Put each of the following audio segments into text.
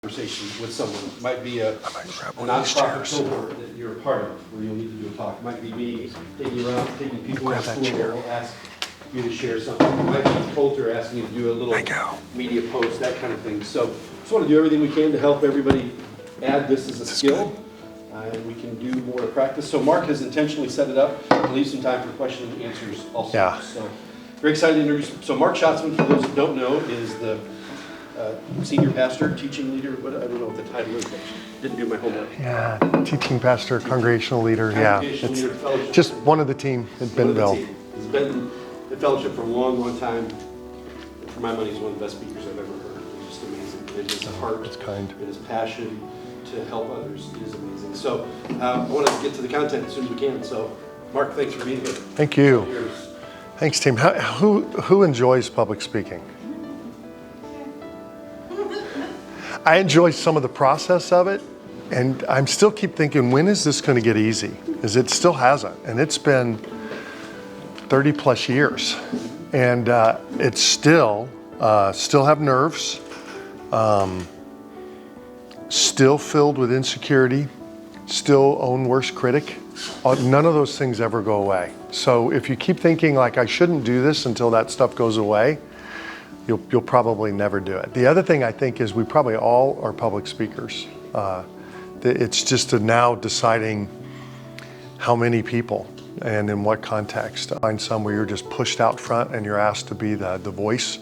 conversation with someone. It might be a nonprofit cohort that you're a part of, where you'll need to do a talk. It might be me taking you around, taking people around school that will ask you to share something. It might be Coulter asking you to do a little media post, that kind of thing. So just want to do everything we can to help everybody add this as a skill. And we can do more to practice. So Mark has intentionally set it up and leave some time for question and answers also. Yeah. So very excited to introduce. So Mark Schatzman, for those that don't know, is the senior pastor, teaching leader. What, I don't know what the title is. Didn't do my homework. Yeah, teaching pastor, congregational leader. Congregational leader, It's fellowship. just one of the team at Bentonville. He's been at Fellowship for a long, long time. For my money, he's one of the best speakers I've ever heard. He's just amazing. And his heart It's kind. and his passion to help others is amazing. So I want to get to the content as soon as we can. So Mark, thanks for being here. Thank you. Thanks, team. Who enjoys public speaking? I enjoy some of the process of it, and I'm still keep thinking, when is this going to get easy? Because it still hasn't, and it's been 30 plus years, and it's still have nerves, still filled with insecurity, still own worst critic. None of those things ever go away. So if you keep thinking like I shouldn't do this until that stuff goes away, you'll probably never do it. The other thing I think is we probably all are public speakers. It's just now deciding how many people and in what context. Find some where you're just pushed out front and you're asked to be the voice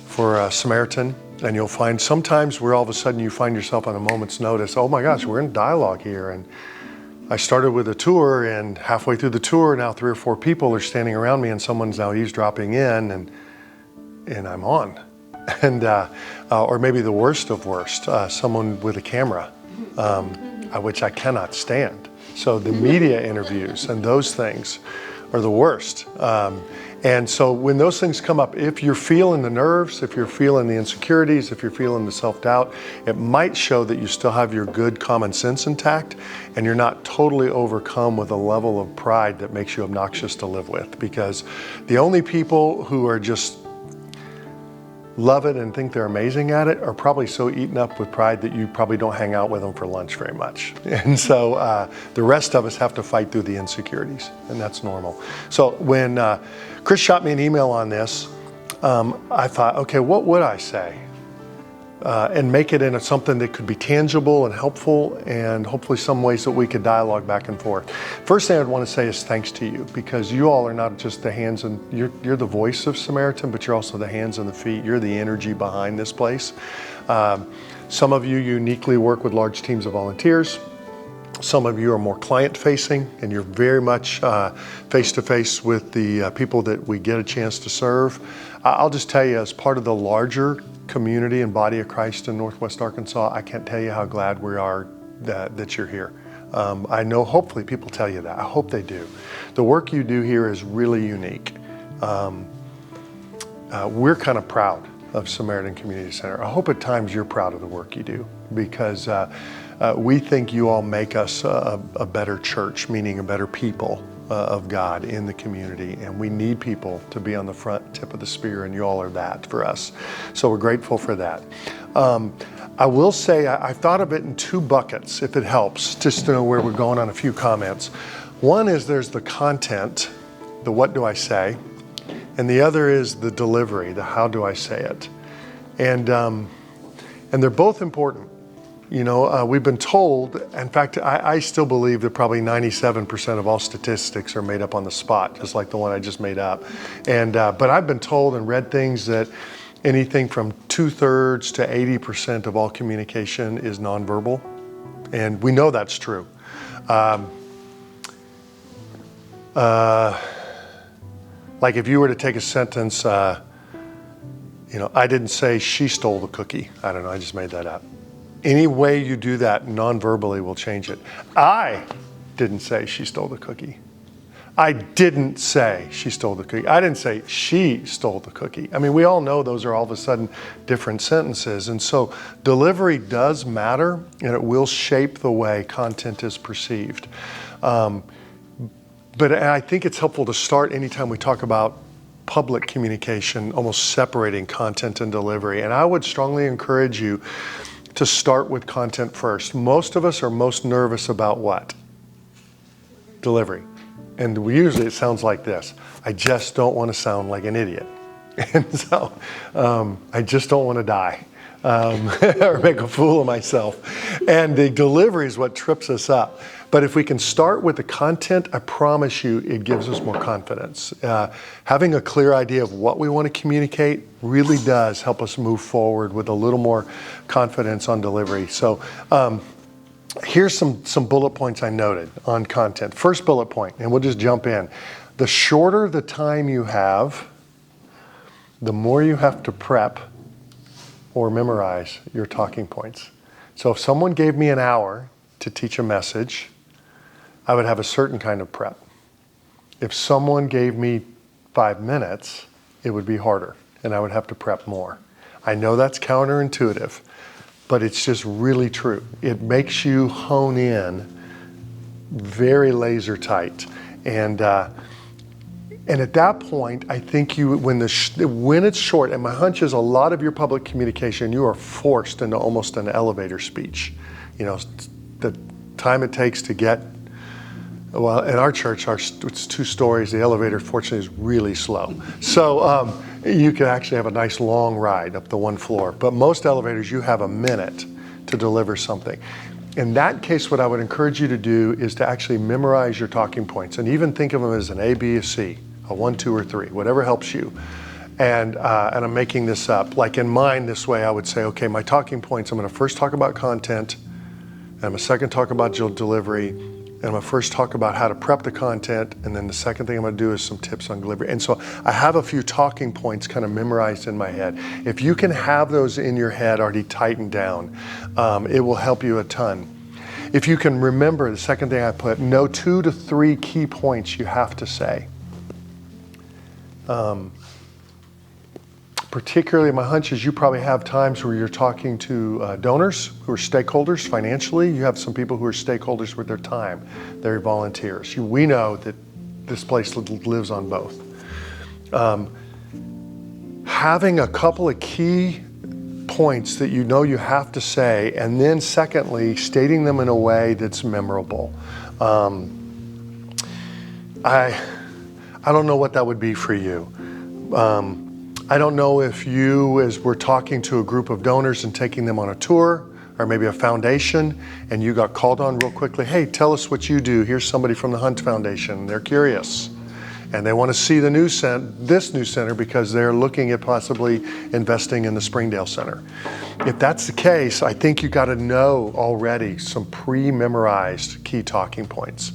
for Samaritan. And you'll find sometimes where all of a sudden you find yourself on a moment's notice, oh my gosh, we're in dialogue here. And I started with a tour, and halfway through the tour, now 3 or 4 people are standing around me, and someone's now eavesdropping in, and I'm on. And or maybe the worst of worst, someone with a camera, which I cannot stand. So the media interviews and those things are the worst. And so when those things come up, if you're feeling the nerves, if you're feeling the insecurities, if you're feeling the self-doubt, it might show that you still have your good common sense intact and you're not totally overcome with a level of pride that makes you obnoxious to live with. Because the only people who are just love it and think they're amazing at it are probably so eaten up with pride that you probably don't hang out with them for lunch very much. And so the rest of us have to fight through the insecurities, and that's normal. So when Chris shot me an email on this, I thought, okay, what would I say? And make it into something that could be tangible and helpful, and hopefully some ways that we could dialogue back and forth. First thing I'd want to say is thanks to you, because you all are not just the hands and you're the voice of Samaritan, but you're also the hands and the feet. You're the energy behind this place. Some of you uniquely work with large teams of volunteers. Some of you are more client-facing, and you're very much face-to-face with the people that we get a chance to serve. I'll just tell you, as part of the larger community and body of Christ in Northwest Arkansas, I can't tell you how glad we are that you're here. I know hopefully people tell you that. I hope they do. The work you do here is really unique. We're kind of proud of Samaritan Community Center. I hope at times you're proud of the work you do, because we think you all make us a better church, meaning a better people of God in the community, and we need people to be on the front tip of the spear, and you all are that for us. So we're grateful for that. I will say I thought of it in 2 buckets, if it helps, just to know where we're going on a few comments. One is there's the content, the what do I say, and the other is the delivery, the how do I say it. And they're both important. You know, we've been told, in fact, I still believe that probably 97% of all statistics are made up on the spot, just like the one I just made up. And but I've been told and read things that anything from 2/3 to 80% of all communication is nonverbal. And we know that's true. Like if you were to take a sentence, you know, I didn't say she stole the cookie. I don't know, I just made that up. Any way you do that non-verbally will change it. I didn't say she stole the cookie. I didn't say she stole the cookie. I didn't say she stole the cookie. I mean, we all know those are all of a sudden different sentences. And so delivery does matter, and it will shape the way content is perceived. But I think it's helpful to start anytime we talk about public communication, almost separating content and delivery. And I would strongly encourage you, to start with content first. Most of us are most nervous about what? Delivery. And usually it sounds like this: I just don't want to sound like an idiot. And so I just don't want to die or make a fool of myself. And the delivery is what trips us up. But if we can start with the content, I promise you it gives us more confidence. Having a clear idea of what we want to communicate really does help us move forward with a little more confidence on delivery. So here's some bullet points I noted on content. First bullet point, and we'll just jump in. The shorter the time you have, the more you have to prep or memorize your talking points. So if someone gave me an hour to teach a message, I would have a certain kind of prep. If someone gave me 5 minutes, it would be harder, and I would have to prep more. I know that's counterintuitive, but it's just really true. It makes you hone in very laser tight. And at that point, I think when it's short, and my hunch is a lot of your public communication, you are forced into almost an elevator speech. You know, the time it takes to get, well, in our church, it's 2 stories. The elevator, fortunately, is really slow. So you can actually have a nice long ride up the 1 floor. But most elevators, you have a minute to deliver something. In that case, what I would encourage you to do is to actually memorize your talking points, and even think of them as an A, B, a C, a 1, 2, or 3, whatever helps you. And I'm making this up. Like in mine, this way, I would say, okay, my talking points, I'm going to first talk about content, and I'm going to second talk about delivery, and I'm going to first talk about how to prep the content, and then the second thing I'm going to do is some tips on delivery. And so I have a few talking points kind of memorized in my head. If you can have those in your head already tightened down, it will help you a ton. If you can remember, the second thing I put, know 2 to 3 key points you have to say. Particularly, my hunch is you probably have times where you're talking to donors who are stakeholders financially. You have some people who are stakeholders with their time. They're volunteers. We know that this place lives on both. Having a couple of key points that you know you have to say, and then secondly, stating them in a way that's memorable. I don't know what that would be for you. I don't know if you, as we're talking to a group of donors and taking them on a tour, or maybe a foundation, and you got called on real quickly, hey, tell us what you do. Here's somebody from the Hunt Foundation. They're curious, and they want to see this new center because they're looking at possibly investing in the Springdale Center. If that's the case, I think you got to know already some pre-memorized key talking points.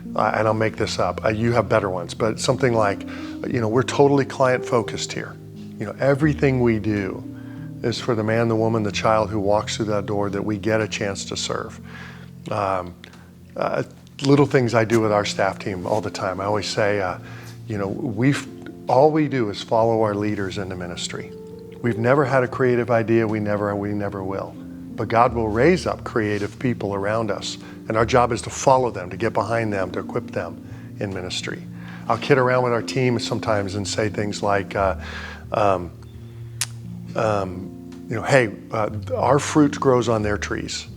And I'll make this up. You have better ones, but something like, we're totally client-focused here. Everything we do is for the man, the woman, the child who walks through that door that we get a chance to serve. Little things I do with our staff team all the time. I always say, all we do is follow our leaders into ministry. We've never had a creative idea. We never will. But God will raise up creative people around us, and our job is to follow them, to get behind them, to equip them in ministry. I'll kid around with our team sometimes and say things like, hey, our fruit grows on their trees.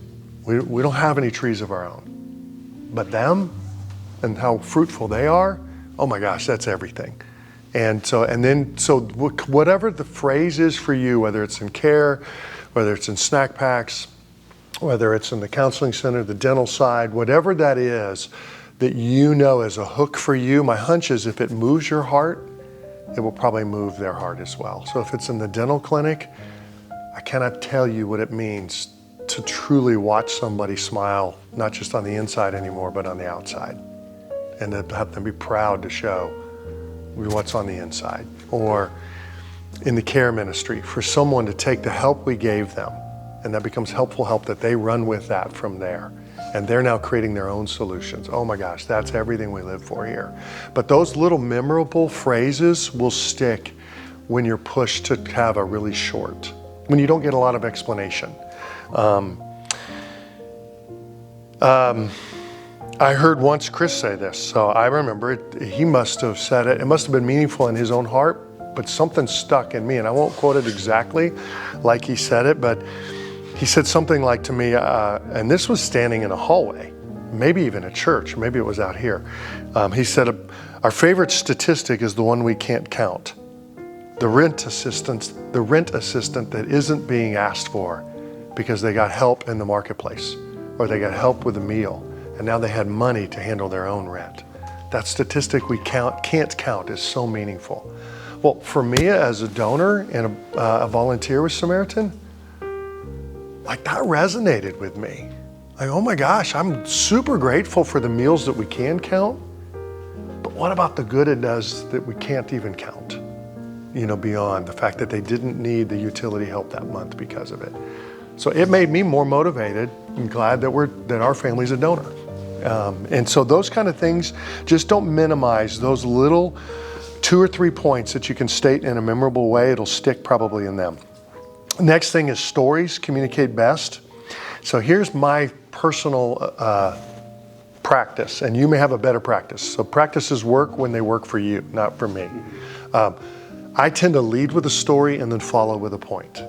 We don't have any trees of our own. But them and how fruitful they are, oh my gosh, that's everything. And so whatever the phrase is for you, whether it's in care, whether it's in snack packs, whether it's in the counseling center, the dental side, whatever that is that as a hook for you, my hunch is if it moves your heart, it will probably move their heart as well. So if it's in the dental clinic, I cannot tell you what it means to truly watch somebody smile, not just on the inside anymore, but on the outside. And to have them be proud to show what's on the inside. Or in the care ministry, for someone to take the help we gave them, and that becomes helpful help that they run with that from there. And they're now creating their own solutions. Oh my gosh, that's everything we live for here. But those little memorable phrases will stick when you're pushed to have a really short, when you don't get a lot of explanation. I heard once Chris say this, so I remember it. He must have said it. It must have been meaningful in his own heart, but something stuck in me, and I won't quote it exactly like he said it, but he said something like to me, and this was standing in a hallway, maybe even a church, maybe it was out here. He said, our favorite statistic is the one we can't count. The rent assistant that isn't being asked for because they got help in the marketplace or they got help with a meal and now they had money to handle their own rent. That statistic we can't count is so meaningful. Well, for me as a donor and a volunteer with Samaritan, like that resonated with me. Like, oh my gosh, I'm super grateful for the meals that we can count, but what about the good it does that we can't even count? You know, beyond the fact that they didn't need the utility help that month because of it. So it made me more motivated and glad that our family's a donor. And so those kind of things, just don't minimize those little 2 or 3 points that you can state in a memorable way. It'll stick probably in them. Next thing is stories communicate best. So here's my personal practice, and you may have a better practice. So practices work when they work for you, not for me. I tend to lead with a story and then follow with a point.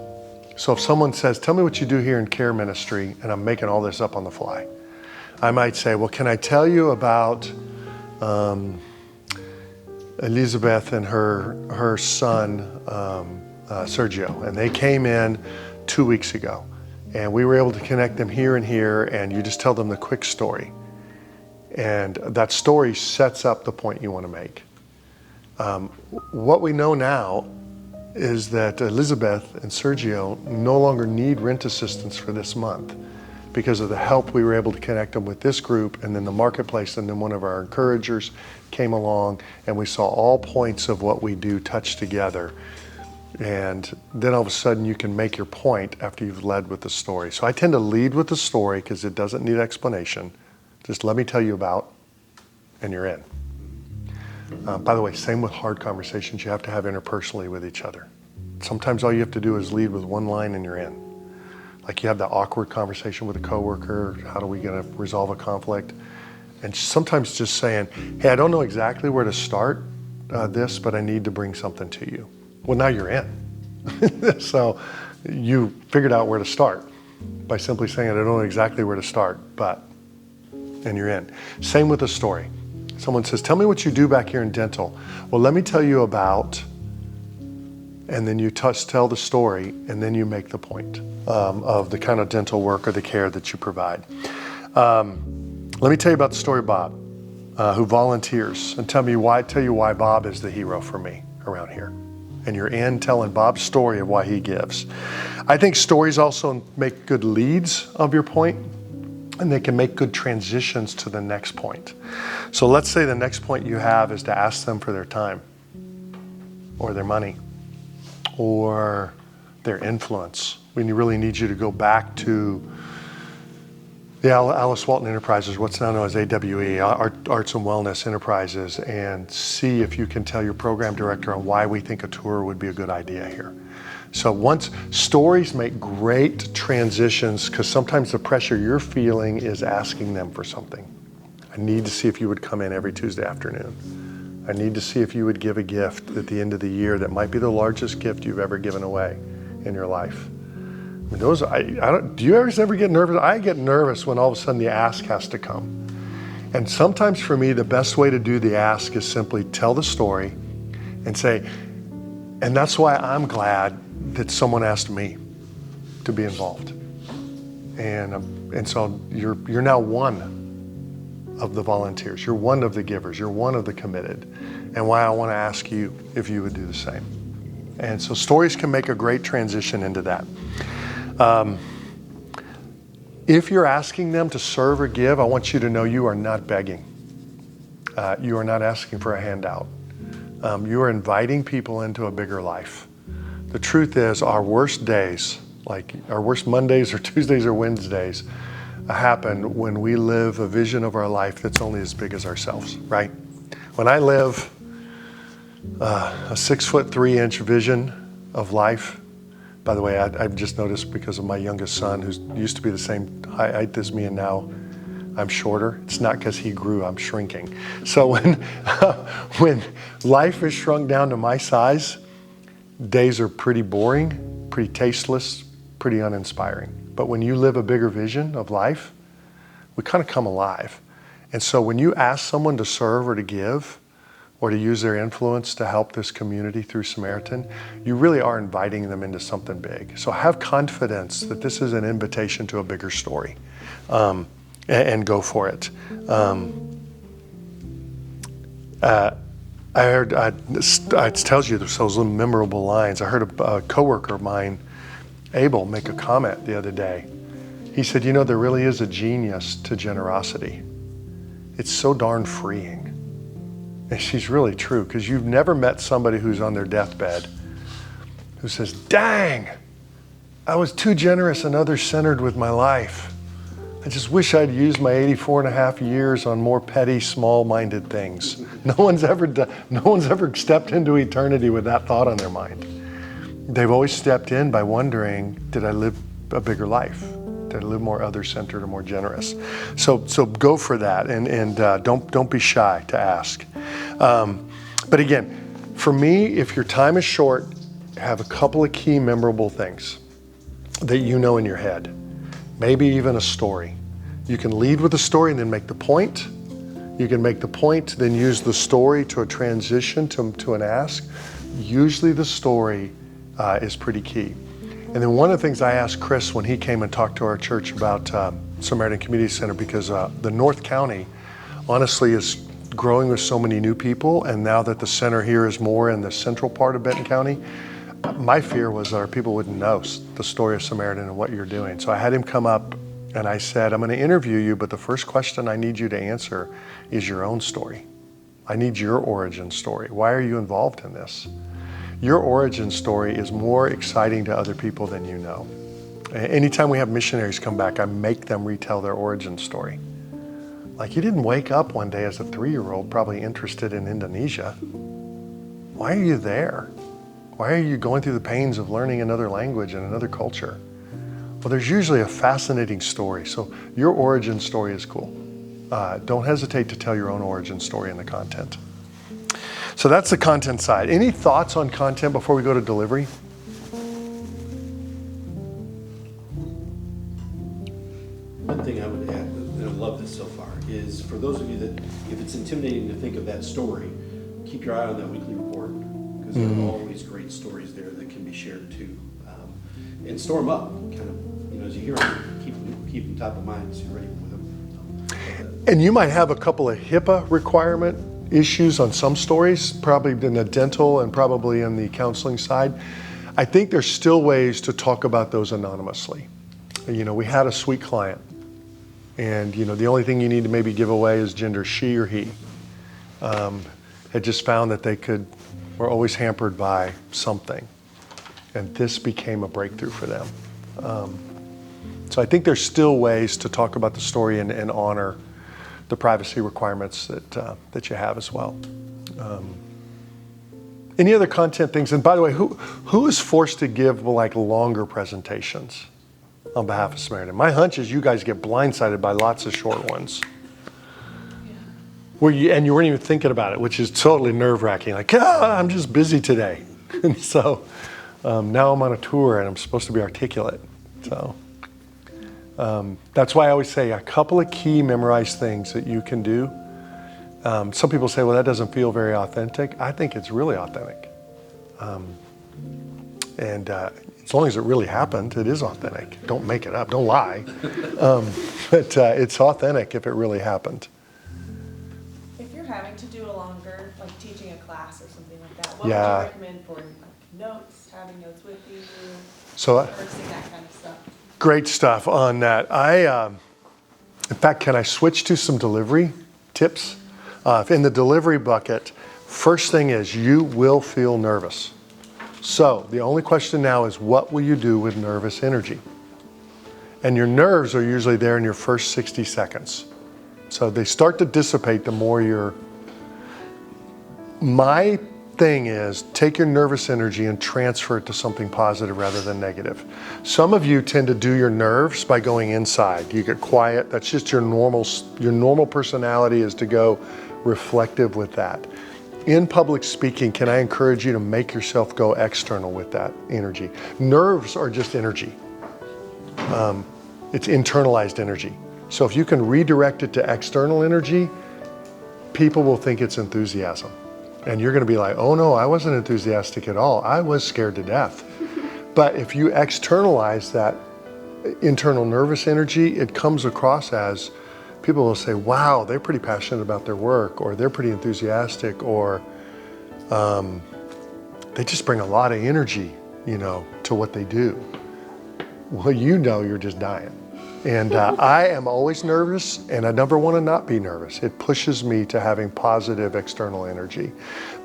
So if someone says, tell me what you do here in care ministry, and I'm making all this up on the fly, I might say, well, can I tell you about Elizabeth and her son, Sergio, and they came in 2 weeks ago, and we were able to connect them here and here, and you just tell them the quick story. And that story sets up the point you want to make. What we know now is that Elizabeth and Sergio no longer need rent assistance for this month because of the help we were able to connect them with this group, and then the marketplace, and then one of our encouragers came along, and we saw all points of what we do touch together. And then all of a sudden you can make your point after you've led with the story. So I tend to lead with the story because it doesn't need explanation. Just let me tell you about, and you're in. By the way, same with hard conversations you have to have interpersonally with each other. Sometimes all you have to do is lead with one line and you're in. Like you have that awkward conversation with a coworker, how are we gonna resolve a conflict? And sometimes just saying, hey, I don't know exactly where to start this, but I need to bring something to you. Well, now you're in. So you figured out where to start by simply saying, I don't know exactly where to start, but, and you're in. Same with a story. Someone says, tell me what you do back here in dental. Well, let me tell you about, and then you tell the story, and then you make the point of the kind of dental work or the care that you provide. Let me tell you about the story of Bob, who volunteers, and tell you why Bob is the hero for me around here. And you're in telling Bob's story of why he gives. I think stories also make good leads of your point, and they can make good transitions to the next point. So let's say the next point you have is to ask them for their time, or their money, or their influence. We really need you to go back to the Alice Walton Enterprises, what's now known as AWE, Arts and Wellness Enterprises, and see if you can tell your program director on why we think a tour would be a good idea here. So once stories make great transitions, because sometimes the pressure you're feeling is asking them for something. I need to see if you would come in every Tuesday afternoon. I need to see if you would give a gift at the end of the year that might be the largest gift you've ever given away in your life. I mean, do you ever get nervous? I get nervous when all of a sudden the ask has to come. And sometimes for me, the best way to do the ask is simply tell the story and say, and that's why I'm glad that someone asked me to be involved. And so you're now one of the volunteers. You're one of the givers. You're one of the committed. And why I want to ask you if you would do the same. And so stories can make a great transition into that. If you're asking them to serve or give, I want you to know you are not begging. You are not asking for a handout. You are inviting people into a bigger life. The truth is our worst days, like our worst Mondays or Tuesdays or Wednesdays, happen when we live a vision of our life that's only as big as ourselves, right? When I live a 6'3" vision of life, by the way, I've just noticed because of my youngest son, who used to be the same height as me, and now I'm shorter. It's not because he grew, I'm shrinking. So when life is shrunk down to my size, days are pretty boring, pretty tasteless, pretty uninspiring. But when you live a bigger vision of life, we kind of come alive. And so when you ask someone to serve or to give or to use their influence to help this community through Samaritan, you really are inviting them into something big. So have confidence that this is an invitation to a bigger story, and go for it. I heard, it tells you those little memorable lines. I heard a coworker of mine, Abel, make a comment the other day. He said, you know, there really is a genius to generosity. It's so darn freeing. And she's really true, because you've never met somebody who's on their deathbed who says, dang, I was too generous and other-centered with my life. I just wish I'd used my 84 and a half years on more petty, small-minded things. No one's ever stepped into eternity with that thought on their mind. They've always stepped in by wondering, did I live a bigger life? Did I live more other-centered or more generous? So go for that, and don't be shy to ask. But again, for me, if your time is short, have a couple of key memorable things that you know in your head. Maybe even a story. You can lead with a story and then make the point. You can make the point, then use the story to a transition to an ask. Usually the story is pretty key. And then one of the things I asked Chris when he came and talked to our church about Samaritan Community Center, because the North County honestly is growing with so many new people, and now that the center here is more in the central part of Benton County, my fear was that our people wouldn't know the story of Samaritan and what you're doing. So I had him come up and I said, I'm going to interview you, but the first question I need you to answer is your own story. I need your origin story. Why are you involved in this? Your origin story is more exciting to other people than you know. Anytime we have missionaries come back, I make them retell their origin story. Like, you didn't wake up one day as a 3-year-old probably interested in Indonesia. Why are you there? Why are you going through the pains of learning another language and another culture? Well, there's usually a fascinating story. So your origin story is cool. Don't hesitate to tell your own origin story in the content. So that's the content side. Any thoughts on content before we go to delivery? One thing I would add, and I love this so far, is for those of you that, if it's intimidating to think of that story, keep your eye on that weekly report, because there are always great stories there that can be shared too. And store them up, kind of, as you hear them, keep them top of mind so you're ready with them. And you might have a couple of HIPAA requirement issues on some stories, probably in the dental and probably in the counseling side. I think there's still ways to talk about those anonymously. We had a sweet client, and the only thing you need to maybe give away is gender she or he. Had just found that they were always hampered by something, and this became a breakthrough for them. So I think there's still ways to talk about the story and honor the privacy requirements that you have as well. Any other content things? And by the way, who is forced to give longer presentations on behalf of Samaritan? My hunch is you guys get blindsided by lots of short ones. And you weren't even thinking about it, which is totally nerve-wracking. I'm just busy today. And so now I'm on a tour and I'm supposed to be articulate. So that's why I always say a couple of key memorized things that you can do. Some people say, well, that doesn't feel very authentic. I think it's really authentic. And as long as it really happened, it is authentic. Don't make it up. Don't lie. But it's authentic if it really happened. If you're having to do a longer, teaching a class or something like that, what would you recommend for notes, having notes with you, rehearsing, that kind of stuff? Great stuff on that. In fact, can I switch to some delivery tips? In the delivery bucket, first thing is you will feel nervous. So the only question now is, what will you do with nervous energy? And your nerves are usually there in your first 60 seconds. So they start to dissipate the more My thing is, take your nervous energy and transfer it to something positive rather than negative. Some of you tend to do your nerves by going inside. You get quiet. That's just your normal personality is to go reflective with that. In public speaking, can I encourage you to make yourself go external with that energy? Nerves are just energy. It's internalized energy. So if you can redirect it to external energy, people will think it's enthusiasm. And you're going to be like, oh no, I wasn't enthusiastic at all. I was scared to death. But if you externalize that internal nervous energy, it comes across as people will say, wow, they're pretty passionate about their work, or they're pretty enthusiastic, or they just bring a lot of energy, to what they do. Well, you're just dying. And I am always nervous, and I never want to not be nervous. It pushes me to having positive external energy.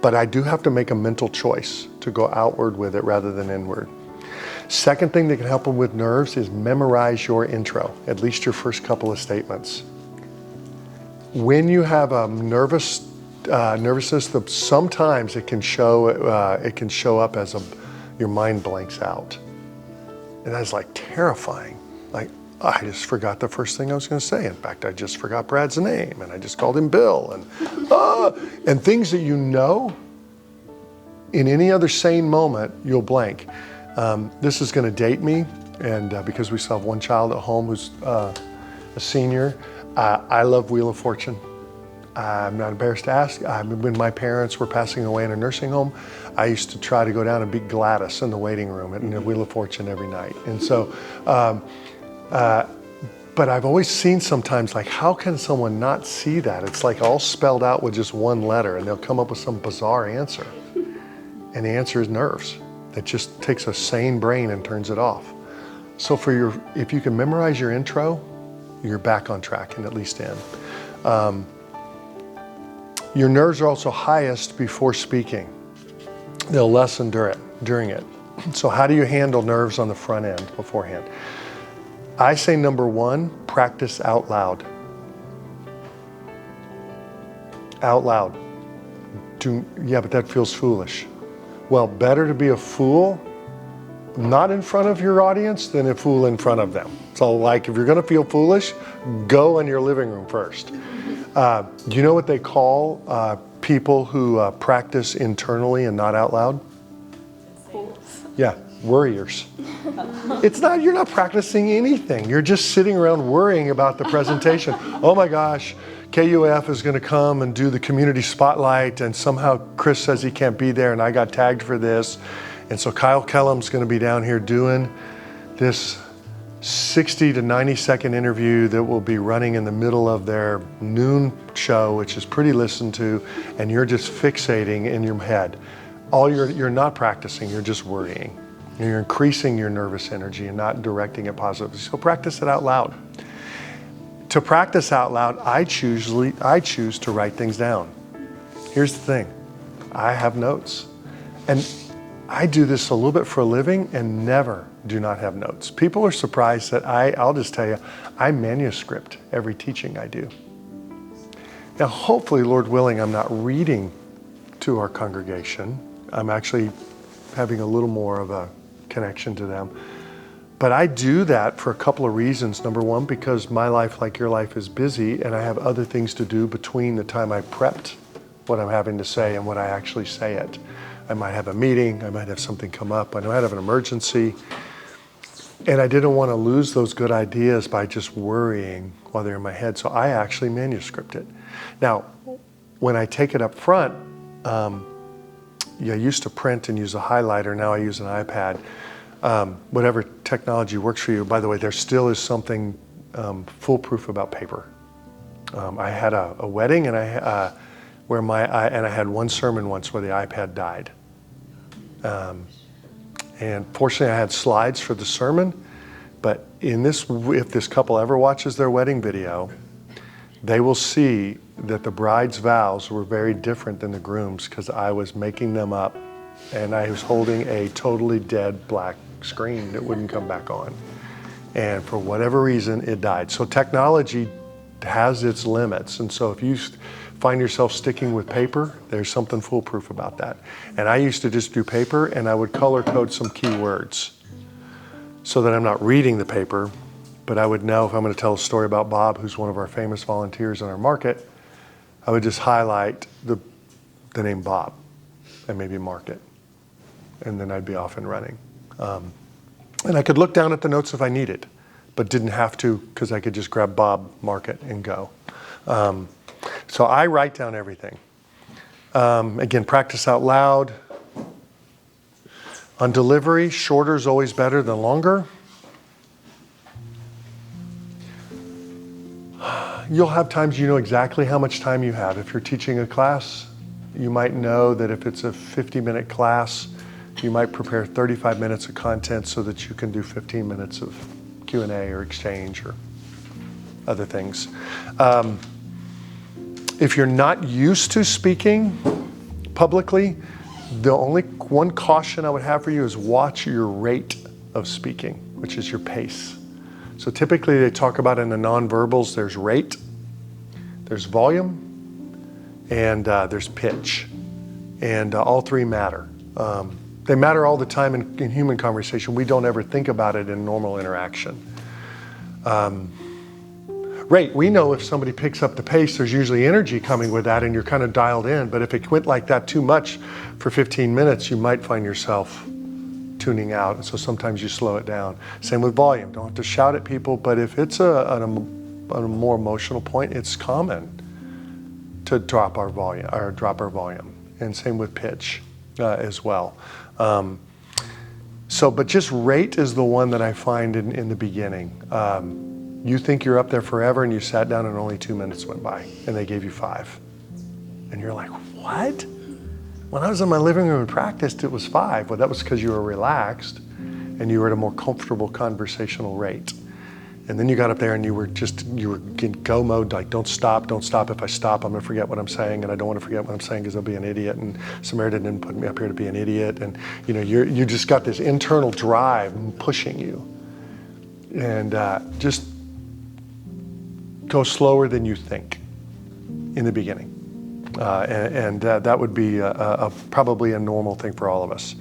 But I do have to make a mental choice to go outward with it rather than inward. Second thing that can help them with nerves is memorize your intro, at least your first couple of statements. When you have a nervousness, sometimes it can show up as your mind blanks out. And that's like terrifying. Like, I just forgot the first thing I was going to say. In fact, I just forgot Brad's name, and I just called him Bill. And things that in any other sane moment, you'll blank. This is going to date me, and because we still have one child at home who's a senior, I love Wheel of Fortune. I'm not embarrassed to ask. When my parents were passing away in a nursing home, I used to try to go down and beat Gladys in the waiting room at Wheel of Fortune every night. And so, but I've always seen sometimes, like, how can someone not see that? It's like all spelled out with just one letter, and they'll come up with some bizarre answer. And the answer is nerves. It just takes a sane brain and turns it off. So if you can memorize your intro, you're back on track and at least in. Your nerves are also highest before speaking. They'll lessen during it. So how do you handle nerves on the front end beforehand? I say number one, practice out loud. Out loud. Yeah, but that feels foolish. Well, better to be a fool not in front of your audience than a fool in front of them. So like, if you're going to feel foolish, go in your living room first. Do you know what they call people who practice internally and not out loud? Fools. Yeah, worriers. You're not practicing anything. You're just sitting around worrying about the presentation. Oh my gosh, KUF is going to come and do the community spotlight, and somehow Chris says he can't be there, and I got tagged for this. And so Kyle Kellum's going to be down here doing this 60 to 90 second interview that will be running in the middle of their noon show, which is pretty listened to, and you're just fixating in your head. You're not practicing, you're just worrying. You're increasing your nervous energy and not directing it positively. So practice it out loud. To practice out loud, I choose to write things down. Here's the thing, I have notes. And I do this a little bit for a living and never do not have notes. People are surprised that I'll just tell you, I manuscript every teaching I do. Now, hopefully, Lord willing, I'm not reading to our congregation. I'm actually having a little more of a connection to them. But I do that for a couple of reasons. Number one, because my life, like your life, is busy, and I have other things to do between the time I prepped what I'm having to say and when I actually say it. I might have a meeting, I might have something come up, I might have an emergency. And I didn't want to lose those good ideas by just worrying while they're in my head. So I actually manuscript it. Now, when I take it up front, I used to print and use a highlighter. Now I use an iPad. Whatever technology works for you. By the way, there still is something foolproof about paper. I had a wedding, and I had one sermon once where the iPad died. And fortunately, I had slides for the sermon. But if this couple ever watches their wedding video, they will see that the bride's vows were very different than the groom's, because I was making them up, and I was holding a totally dead black screen that wouldn't come back on. And for whatever reason, it died. So technology has its limits. And so if you find yourself sticking with paper, there's something foolproof about that. And I used to just do paper, and I would color code some key words so that I'm not reading the paper, but I would know if I'm going to tell a story about Bob, who's one of our famous volunteers in our market, I would just highlight the name Bob and maybe mark it. And then I'd be off and running. And I could look down at the notes if I needed, but didn't have to because I could just grab Bob, mark it, and go. So I write down everything. Again, practice out loud. On delivery, shorter is always better than longer. You'll have times you know exactly how much time you have. If you're teaching a class, you might know that if it's a 50-minute class, you might prepare 35 minutes of content so that you can do 15 minutes of Q&A or exchange or other things. If you're not used to speaking publicly, the only one caution I would have for you is watch your rate of speaking, which is your pace. So typically they talk about in the nonverbals, there's rate, there's volume, and there's pitch. And all three matter. They matter all the time in human conversation. We don't ever think about it in normal interaction. Rate, we know if somebody picks up the pace, there's usually energy coming with that and you're kind of dialed in. But if it went like that too much for 15 minutes, you might find yourself tuning out. And so sometimes you slow it down. Same with volume. Don't have to shout at people, but if it's a more emotional point, it's common to drop our volume. And same with pitch as well. But just rate is the one that I find in the beginning. You think you're up there forever and you sat down and only 2 minutes went by and they gave you 5. And you're like, what? When I was in my living room and practiced, it was 5. Well, that was because you were relaxed and you were at a more comfortable conversational rate. And then you got up there and you were in go mode, like don't stop. If I stop, I'm gonna forget what I'm saying, and I don't wanna forget what I'm saying because I'll be an idiot, and Samaritan didn't put me up here to be an idiot. And you just got this internal drive pushing you. And just go slower than you think in the beginning. That would be probably a normal thing for all of us.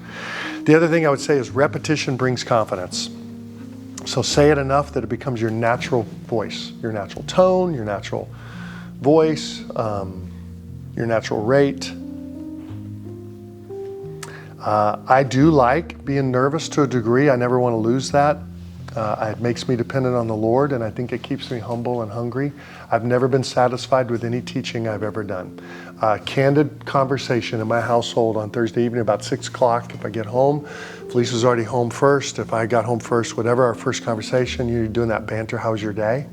The other thing I would say is repetition brings confidence. So say it enough that it becomes your natural voice, your natural tone, your natural voice, your natural rate. I do like being nervous to a degree. I never want to lose that. It makes me dependent on the Lord, and I think it keeps me humble and hungry. I've never been satisfied with any teaching I've ever done. Candid conversation in my household on Thursday evening about 6 o'clock if I get home. Felicia's already home first. If I got home first, whatever, our first conversation, you're doing that banter, how's your day?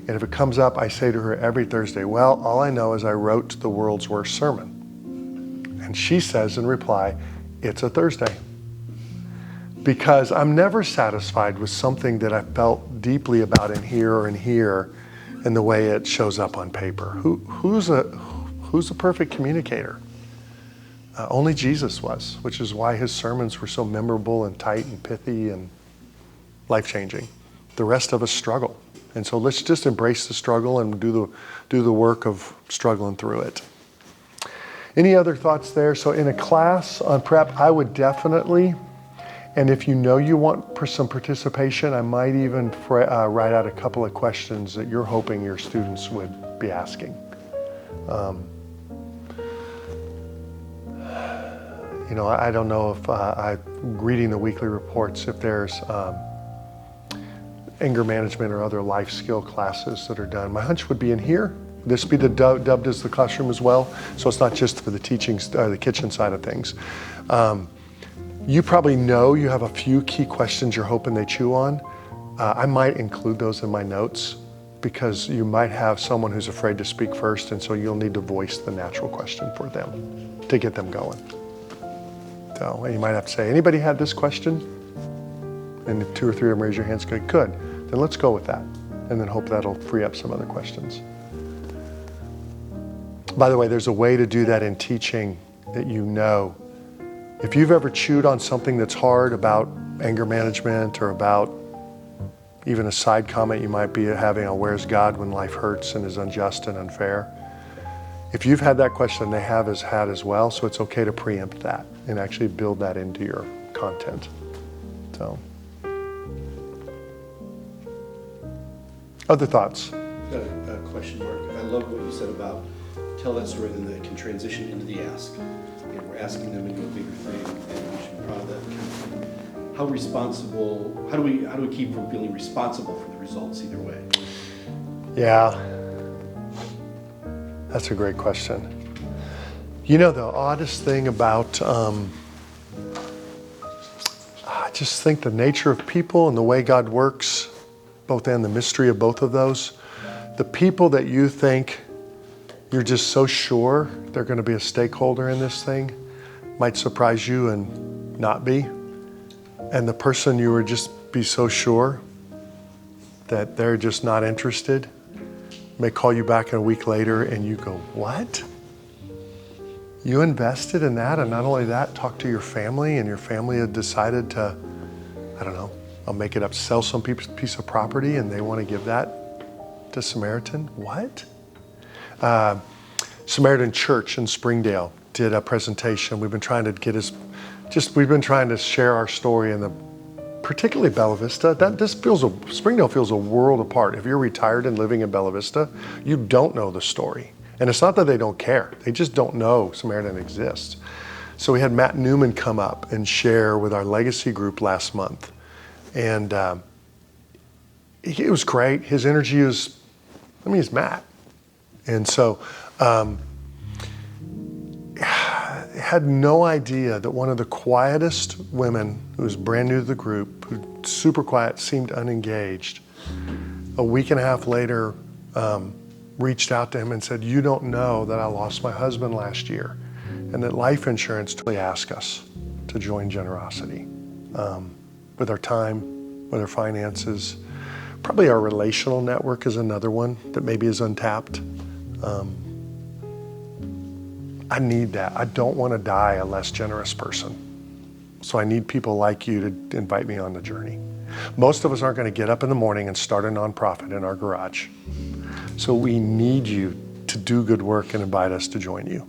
And if it comes up, I say to her every Thursday, well, all I know is I wrote the world's worst sermon. And she says in reply, it's a Thursday. Because I'm never satisfied with something that I felt deeply about in here and the way it shows up on paper. Who's a perfect communicator? Only Jesus was, which is why his sermons were so memorable and tight and pithy and life-changing. The rest of us struggle. And so let's just embrace the struggle and do the work of struggling through it. Any other thoughts there? So in a class on prep, I would definitely, and if you know you want some participation, I might even write out a couple of questions that you're hoping your students would be asking. I don't know if I'm reading the weekly reports, if there's anger management or other life skill classes that are done. My hunch would be in here. This be dubbed as the classroom as well. So it's not just for the teaching, the kitchen side of things. You probably know you have a few key questions you're hoping they chew on. I might include those in my notes because you might have someone who's afraid to speak first, and so you'll need to voice the natural question for them to get them going. So you might have to say, anybody had this question? And if 2 or 3 of them raise your hands, go, good, then let's go with that. And then hope that'll free up some other questions. By the way, there's a way to do that in teaching that you know. If you've ever chewed on something that's hard about anger management or about even a side comment you might be having on where's God when life hurts and is unjust and unfair, if you've had that question, they have had as well, so it's okay to preempt that and actually build that into your content. So, other thoughts? I've got a question, Mark. I love what you said about tell that story, then they can transition into the ask. And we're asking them to do a bigger thing, and we should be proud of that kind of thing. How do we keep from feeling responsible for the results either way? Yeah, that's a great question. You know, the oddest thing about, I just think the nature of people and the way God works, both and the mystery of both of those, the people that you think you're just so sure they're going to be a stakeholder in this thing might surprise you and not be. And the person you would just be so sure that they're just not interested may call you back a week later and you go, what? You invested in that, and not only that, talk to your family, and your family had decided to, I don't know, I'll make it up, sell some piece of property, and they want to give that to Samaritan. What? Samaritan Church in Springdale did a presentation. We've been trying to we've been trying to share our story in particularly Bella Vista. Springdale feels a world apart. If you're retired and living in Bella Vista, you don't know the story. And it's not that they don't care. They just don't know Samaritan exists. So we had Matt Newman come up and share with our legacy group last month. And it was great. His energy is, he's Matt. And so had no idea that one of the quietest women who was brand new to the group, who super quiet, seemed unengaged, a week and a half later, reached out to him and said, you don't know that I lost my husband last year, and that life insurance totally asked us to join generosity with our time, with our finances. Probably our relational network is another one that maybe is untapped. I need that. I don't want to die a less generous person. So I need people like you to invite me on the journey. Most of us aren't going to get up in the morning and start a nonprofit in our garage. So we need you to do good work and invite us to join you.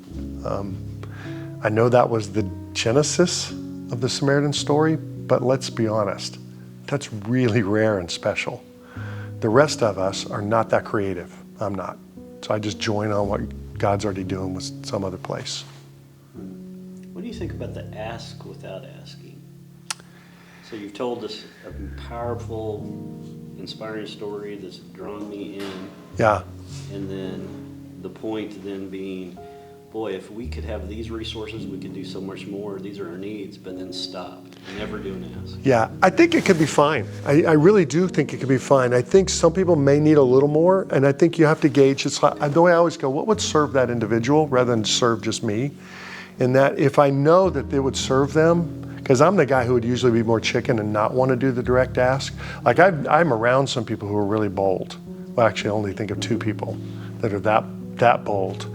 I know that was the genesis of the Samaritan story, but let's be honest, that's really rare and special. The rest of us are not that creative. I'm not. So I just join on what God's already doing with some other place. What do you think about the ask without asking? So you've told us a powerful, inspiring story that's drawn me in. Yeah. And then the point then being, boy, if we could have these resources, we could do so much more. These are our needs, but then stop. Never do an ask. Yeah, I think it could be fine. I really do think it could be fine. I think some people may need a little more, and I think you have to gauge. It's the way I always go, what would serve that individual rather than serve just me? And that if I know that it would serve them, because I'm the guy who would usually be more chicken and not want to do the direct ask. Like I'm around some people who are really bold. Well, actually, I only think of two people that are that bold.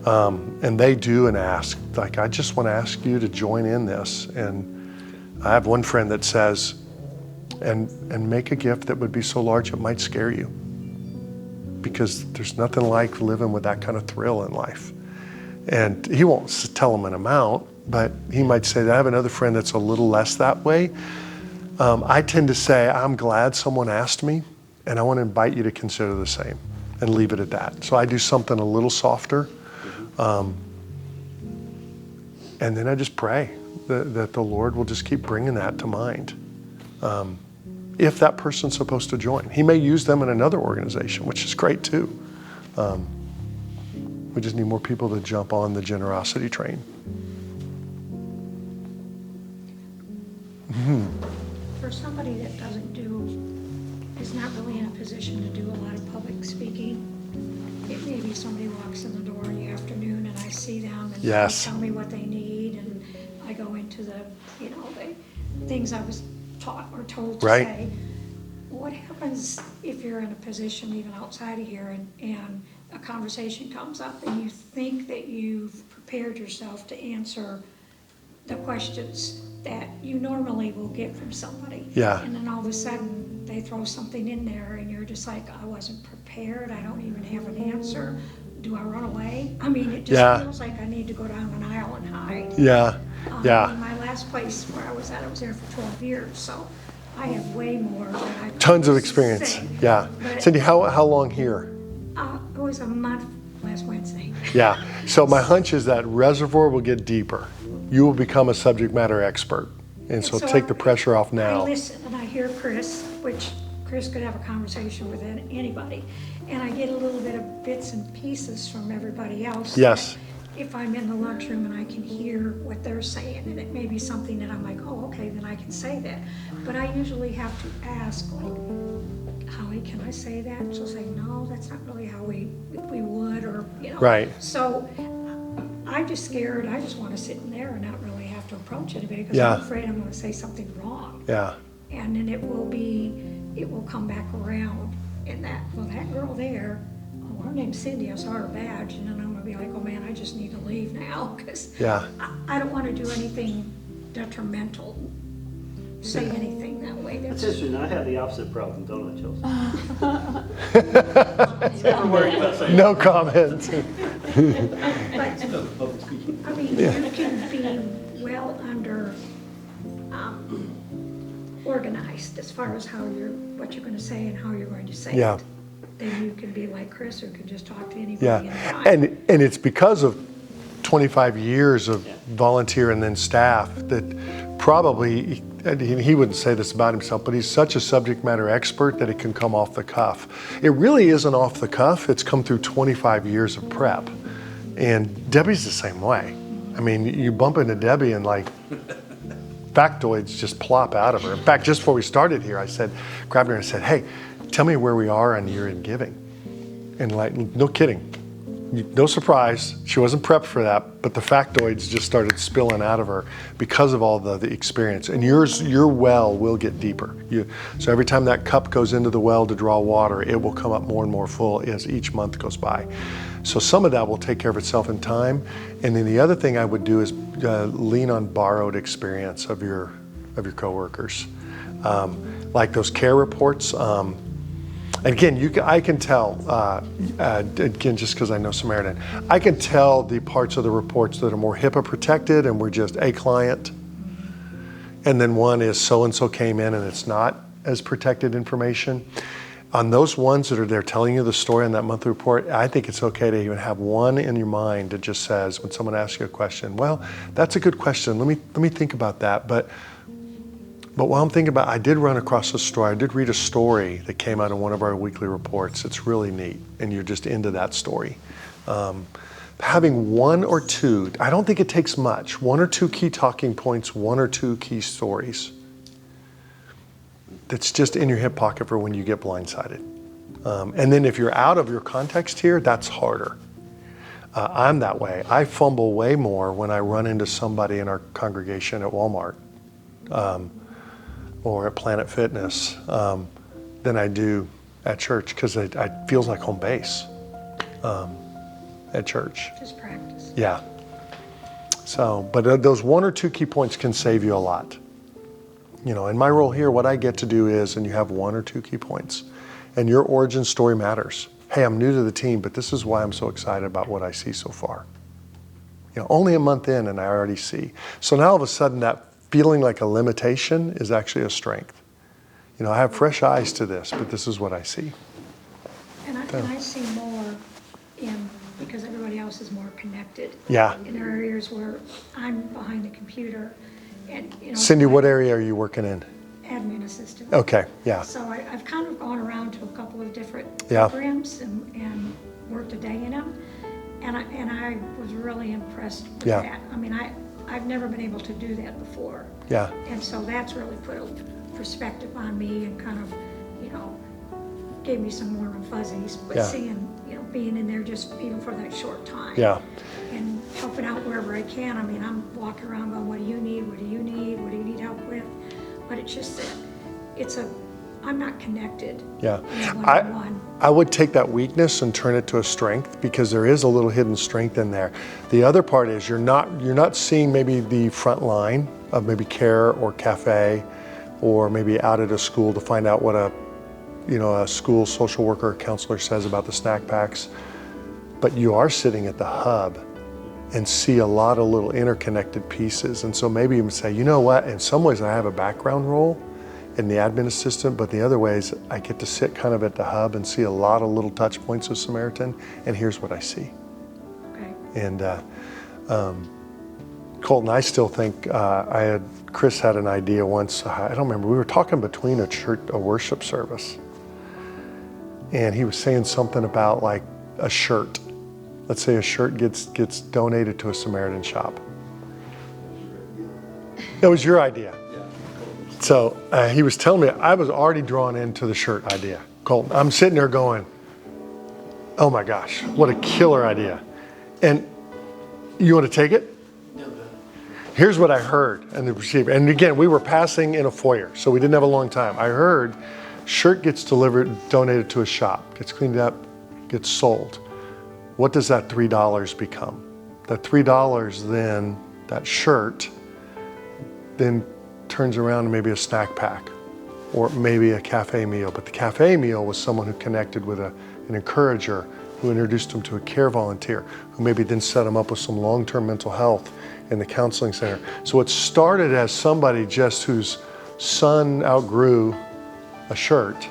And they do an ask. Like, I just want to ask you to join in this. And I have one friend that says, and make a gift that would be so large it might scare you. Because there's nothing like living with that kind of thrill in life. And he won't tell them an amount, but he might say that. I have another friend that's a little less that way. I tend to say, I'm glad someone asked me, and I want to invite you to consider the same and leave it at that. So I do something a little softer. And then I just pray that the Lord will just keep bringing that to mind. If that person's supposed to join. He may use them in another organization, which is great too. We just need more people to jump on the generosity train. Mm-hmm. For somebody that is not really in a position to do a lot of public speaking, it may be somebody walks in the door in the afternoon and I see them and Yes. they tell me what they need, and I go into the things I was taught or told to Right. say. What happens if you're in a position even outside of here and a conversation comes up and you think that you've prepared yourself to answer the questions that you normally will get from somebody? Yeah. And then all of a sudden they throw something in there and you're just like, I wasn't prepared. I don't even have an answer. Do I run away? I mean, it just feels like I need to go down an aisle and hide. Yeah. Yeah. In my last place where I was there for 12 years, so I have way more than I Tons of experience. say. Yeah. But, Cindy, how long here? it was a month last Wednesday. Yeah. So my hunch is that reservoir will get deeper. You will become a subject matter expert. And so take the pressure off now. I listen and I hear Chris, which Chris could have a conversation with anybody. And I get a little bit of bits and pieces from everybody else. Yes. If I'm in the lunchroom and I can hear what they're saying, and it may be something that I'm like, oh, okay, then I can say that. But I usually have to ask, like, Holly, can I say that? And she'll say, no, that's not really how we would, or, you know. Right. So I'm just scared. I just want to sit in there and not really have to approach anybody because Yeah. I'm afraid I'm going to say something wrong. Yeah. And then it will come back around in that, well, that girl there, oh, her name's Cindy, I saw her badge, and then I'm gonna be like, oh man, I just need to leave now, because Yeah. I don't wanna do anything detrimental, say anything that way. That's That's interesting. I have the opposite problem, don't I, Chelsea? Never worried about saying. No comment. But, Public speaking. I mean, you can be well under, organized as far as what you're gonna say and how you're going to say it. Yeah. Then you can be like Chris, or can just talk to anybody Yeah. anytime. And it's because of 25 years of volunteer and then staff that probably, and he wouldn't say this about himself, but he's such a subject matter expert that it can come off the cuff. It really isn't off the cuff. It's come through 25 years of prep. And Debbie's the same way. I mean, you bump into Debbie and like, factoids just plop out of her. In fact, just before we started here, I grabbed her and said, hey, tell me where we are on year in giving. And like, no kidding, no surprise, she wasn't prepped for that, but the factoids just started spilling out of her because of all the experience. And your well will get deeper. So every time that cup goes into the well to draw water, it will come up more and more full as each month goes by. So some of that will take care of itself in time. And then the other thing I would do is lean on borrowed experience of your coworkers. Like those care reports. And again, I can tell, again, just because I know Samaritan, I can tell the parts of the reports that are more HIPAA protected and we're just a client. And then one is so-and-so came in and it's not as protected information. On those ones that are there telling you the story on that monthly report, I think it's okay to even have one in your mind that just says, when someone asks you a question, well, that's a good question. Let me think about that. But while I'm thinking about it, I did run across a story. I did read a story that came out in one of our weekly reports. It's really neat, and you're just into that story. Having one or two, I don't think it takes much, one or two key talking points, one or two key stories. That's just in your hip pocket for when you get blindsided. And then if you're out of your context here, that's harder. I'm that way. I fumble way more when I run into somebody in our congregation at Walmart or at Planet Fitness than I do at church, because it feels like home base at church. Just practice. Yeah. So, but those one or two key points can save you a lot. You know, in my role here, what I get to do is, and you have one or two key points, and your origin story matters. Hey, I'm new to the team, but this is why I'm so excited about what I see so far. You know, only a month in and I already see. So now all of a sudden that feeling like a limitation is actually a strength. You know, I have fresh eyes to this, but this is what I see. And I see more because everybody else is more connected. Yeah. And there are areas where I'm behind the computer and, you know. Cindy, what area are you working in? Admin assistant. Okay, yeah. So I've kind of gone around to a couple of different Yeah. programs and worked a day in them. And I was really impressed with Yeah. that. I mean, I've never been able to do that before. Yeah. And so that's really put a perspective on me and kind of, you know, gave me some warm and fuzzies. But Yeah. seeing, you know, being in there just even for that short time. Yeah. And helping out wherever I can. I mean, I'm walking around going, what do you need? What do you need? What do you need help with? But it's just that I'm not connected. Yeah. in one-on-one. I would take that weakness and turn it to a strength, because there is a little hidden strength in there. The other part is you're not seeing maybe the front line of maybe care or cafe, or maybe out at a school to find out what a school social worker or counselor says about the snack packs. But you are sitting at the hub and see a lot of little interconnected pieces. And so maybe even say, you know what, in some ways I have a background role in the admin assistant, but the other ways I get to sit kind of at the hub and see a lot of little touch points of Samaritan, and here's what I see. Okay. And Colton, I still think I had Chris had an idea once. I don't remember. We were talking between a worship service, and he was saying something about like a shirt. Let's say a shirt gets donated to a Samaritan shop. That was your idea. So he was telling me, I was already drawn into the shirt idea. Colton, I'm sitting there going, oh my gosh, what a killer idea. And you want to take it? Here's what I heard and the receiver. And again, we were passing in a foyer, so we didn't have a long time. I heard shirt gets delivered, donated to a shop, gets cleaned up, gets sold. What does that $3 become? That $3 then, that shirt, then turns around to maybe a snack pack or maybe a cafe meal. But the cafe meal was someone who connected with an encourager, who introduced them to a care volunteer, who maybe then set them up with some long-term mental health in the counseling center. So it started as somebody just whose son outgrew a shirt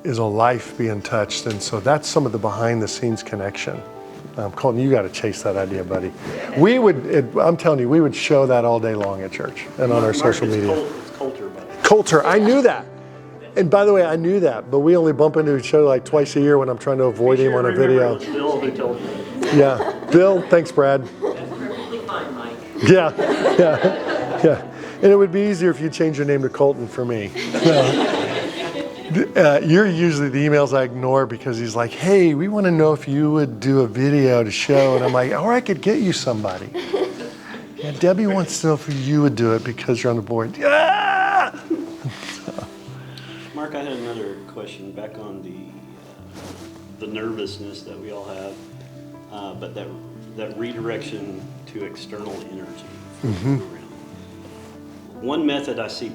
is a life being touched. And so that's some of the behind the scenes connection. Colton, you got to chase that idea, buddy. We would, I'm telling you, we would show that all day long at church and on our social media. It's Coulter, buddy. Coulter, I knew that. And by the way, I knew that, but we only bump into each other like twice a year when I'm trying to avoid him on a video. It's Bill who told me. Yeah, Bill, thanks, Brad. That's perfectly fine, Mike. Yeah. And it would be easier if you change your name to Colton for me. You're usually the emails I ignore because he's like, hey, we want to know if you would do a video to show. And I'm like, or I could get you somebody. Yeah, Debbie wants to know if you would do it because you're on the board. Yeah! Mark, I had another question back on the nervousness that we all have, but that redirection to external energy. Mm-hmm. One method I see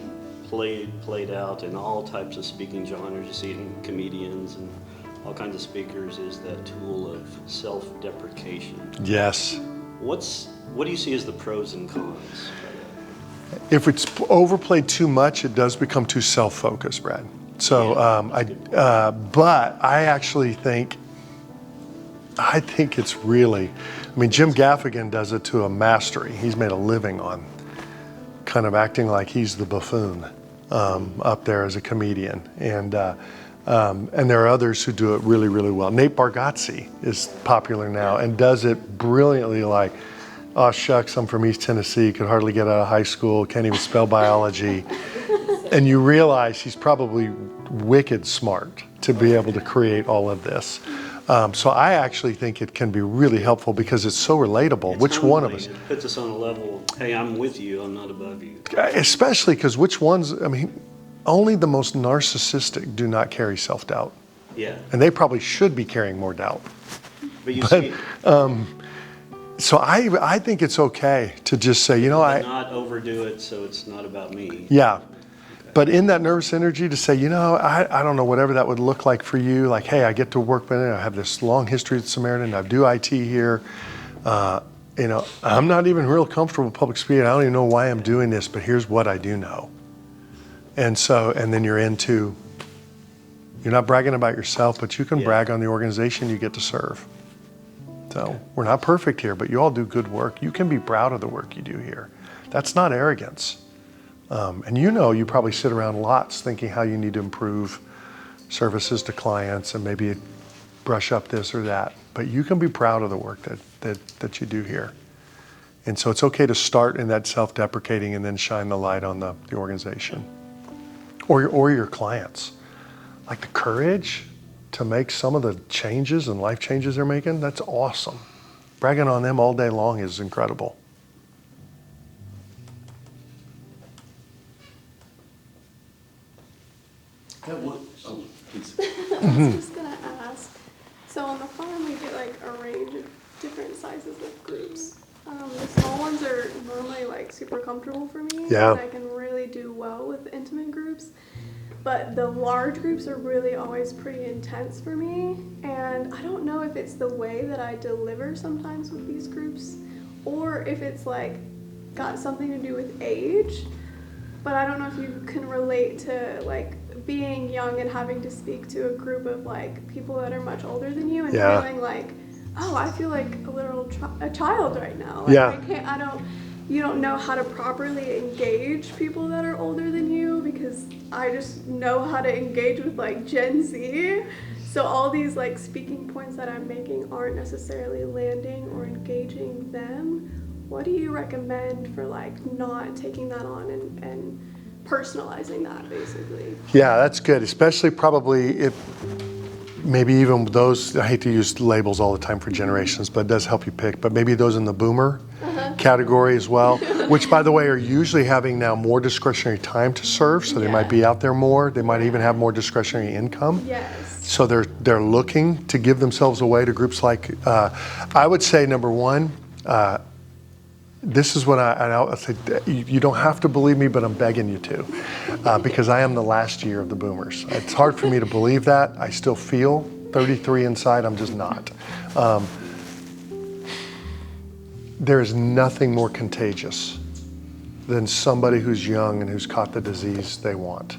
played out in all types of speaking genres, you see it in comedians and all kinds of speakers, is that tool of self-deprecation. Yes. What do you see as the pros and cons? If it's overplayed too much, it does become too self-focused, Brad. So, but I actually think it's really, Jim Gaffigan does it to a mastery. He's made a living on kind of acting like he's the buffoon up there as a comedian. And there are others who do it really, really well. Nate Bargatze is popular now and does it brilliantly, like, oh shucks, I'm from East Tennessee, could hardly get out of high school, can't even spell biology. And you realize he's probably wicked smart to be able to create all of this. So I actually think it can be really helpful because it's so relatable. It's which humbling. one of us? It puts us on a level, hey, I'm with you, I'm not above you. Especially because which ones, only the most narcissistic do not carry self-doubt. Yeah. And they probably should be carrying more doubt. But you see, So I think it's okay to just say, not overdo it so it's not about me. Yeah. But in that nervous energy to say, I don't know, whatever that would look like for you, like, hey, I get to work with it, I have this long history at Samaritan, I do IT here. I'm not even real comfortable with public speaking. I don't even know why I'm doing this, but here's what I do know. And then you're not bragging about yourself, but you can brag on the organization you get to serve. So we're not perfect here, but you all do good work. You can be proud of the work you do here. That's not arrogance. And you probably sit around lots thinking how you need to improve services to clients and maybe brush up this or that. But you can be proud of the work that you do here. And so it's okay to start in that self-deprecating and then shine the light on the organization or your clients. Like the courage to make some of the changes and life changes they're making, that's awesome. Bragging on them all day long is incredible. I was just gonna ask, so on the farm we get like a range of different sizes of groups. The small ones are normally like super comfortable for me. Yeah. And I can really do well with intimate groups. But the large groups are really always pretty intense for me. And I don't know if it's the way that I deliver sometimes with these groups or if it's like got something to do with age. But I don't know if you can relate to like being young and having to speak to a group of like people that are much older than you and feeling like, oh, I feel like a child right now. Like, you don't know how to properly engage people that are older than you, because I just know how to engage with like Gen Z. So all these like speaking points that I'm making aren't necessarily landing or engaging them. What do you recommend for like not taking that on and personalizing that basically? Yeah, that's good, especially probably if maybe even those, I hate to use labels all the time for generations, but it does help you pick, but maybe those in the boomer category as well, which by the way are usually having now more discretionary time to serve, so they might be out there more, they might even have more discretionary income. Yes. So they're looking to give themselves away to groups like, I would say number one, this is what I'll say, you don't have to believe me, but I'm begging you to, because I am the last year of the boomers. It's hard for me to believe that. I still feel 33 inside, I'm just not. There is nothing more contagious than somebody who's young and who's caught the disease they want.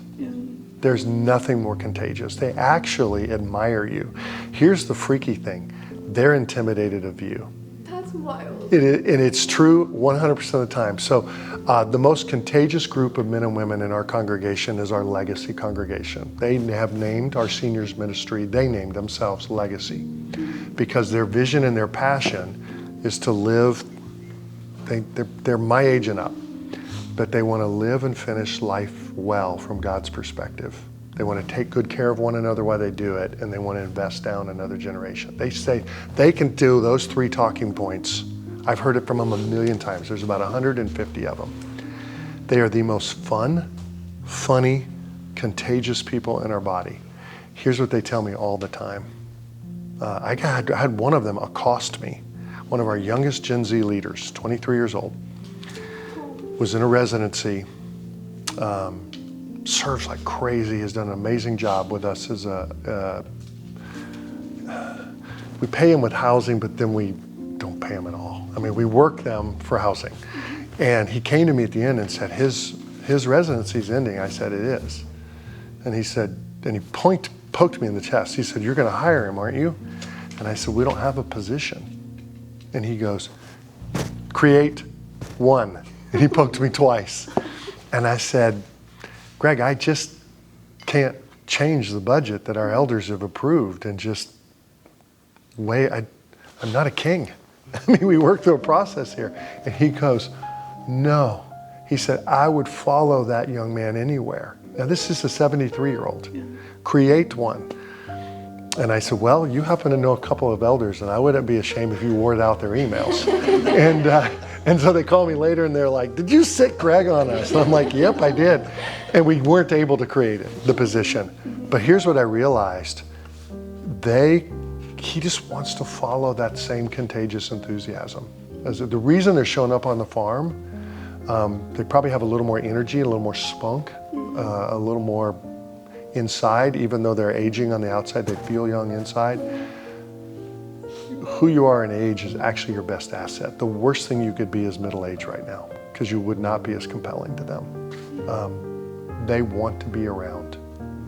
There's nothing more contagious. They actually admire you. Here's the freaky thing, they're intimidated of you. That's wild. And it's true 100% of the time. So the most contagious group of men and women in our congregation is our Legacy congregation. They have named our seniors ministry, they named themselves Legacy, because their vision and their passion is to live, they're my age and up, but they want to live and finish life well from God's perspective. They want to take good care of one another while they do it, and they want to invest down another generation. They say they can do those 3 talking points. I've heard it from them a million times. There's about 150 of them. They are the most fun, funny, contagious people in our body. Here's what they tell me all the time. I had one of them accost me. One of our youngest Gen Z leaders, 23 years old, was in a residency, serves like crazy, has done an amazing job with us as we pay him with housing, but then we don't pay him at all. I mean, we work them for housing. And he came to me at the end and said, his residency's ending. I said, it is. And he said, and he poked me in the chest. He said, you're gonna hire him, aren't you? And I said, we don't have a position. And he goes, create one. And he poked me twice. And I said, Greg, I just can't change the budget that our elders have approved and just I'm not a king. I mean, we work through a process here. And he goes, no. He said, I would follow that young man anywhere. Now this is a 73-year-old. Create one. And I said, well, you happen to know a couple of elders, and I wouldn't be ashamed if you wore out their emails. And so they call me later, and they're like, did you sit Greg on us? And I'm like, yep, I did. And we weren't able to create it, the position. But here's what I realized. He just wants to follow that same contagious enthusiasm. The reason they're showing up on the farm, they probably have a little more energy, a little more spunk, a little more inside, even though they're aging on the outside, they feel young inside. Who you are in age is actually your best asset. The worst thing you could be is middle age right now, because you would not be as compelling to them. They want to be around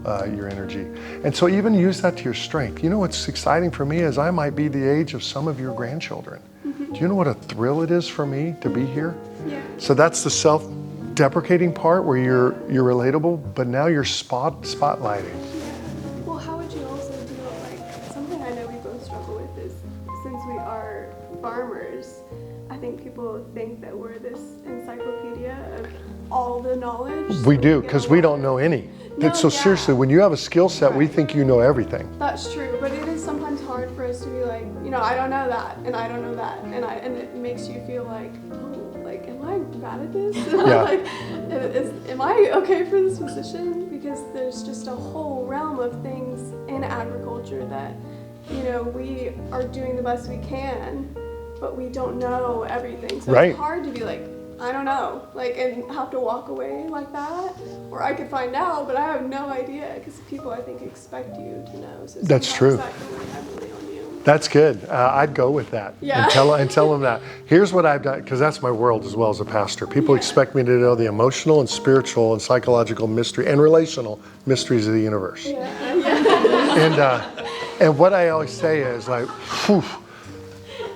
your energy. And so even use that to your strength. You know what's exciting for me is I might be the age of some of your grandchildren. Do you know what a thrill it is for me to be here? Yeah. So that's the self-deprecating part where you're relatable, but now you're spotlighting. Yeah. Well, how would you also deal, like, something I know we both struggle with is, since we are farmers, I think people think that we're this encyclopedia of all the knowledge. We do, because we don't know any. No, So yeah. seriously, when you have a skill set, we Right. think you know everything. That's true, but it is sometimes hard for us to be like, I don't know that, and I don't know that, and it makes you feel like, oh, like, am I bad at this? Yeah. Like, am I okay for this position? Because there's just a whole realm of things in agriculture that, we are doing the best we can, but we don't know everything. So Right. it's hard to be like, I don't know, like, and have to walk away like that. Or I could find out, but I have no idea, because people, I think, expect you to know. So That's sometimes true. that can weigh heavily on you. That's good. I'd go with that. Yeah. And tell them that. Here's what I've done, because that's my world as well as a pastor. People expect me to know the emotional and spiritual and psychological mystery and relational mysteries of the universe. Yeah. And what I always say is like, whew,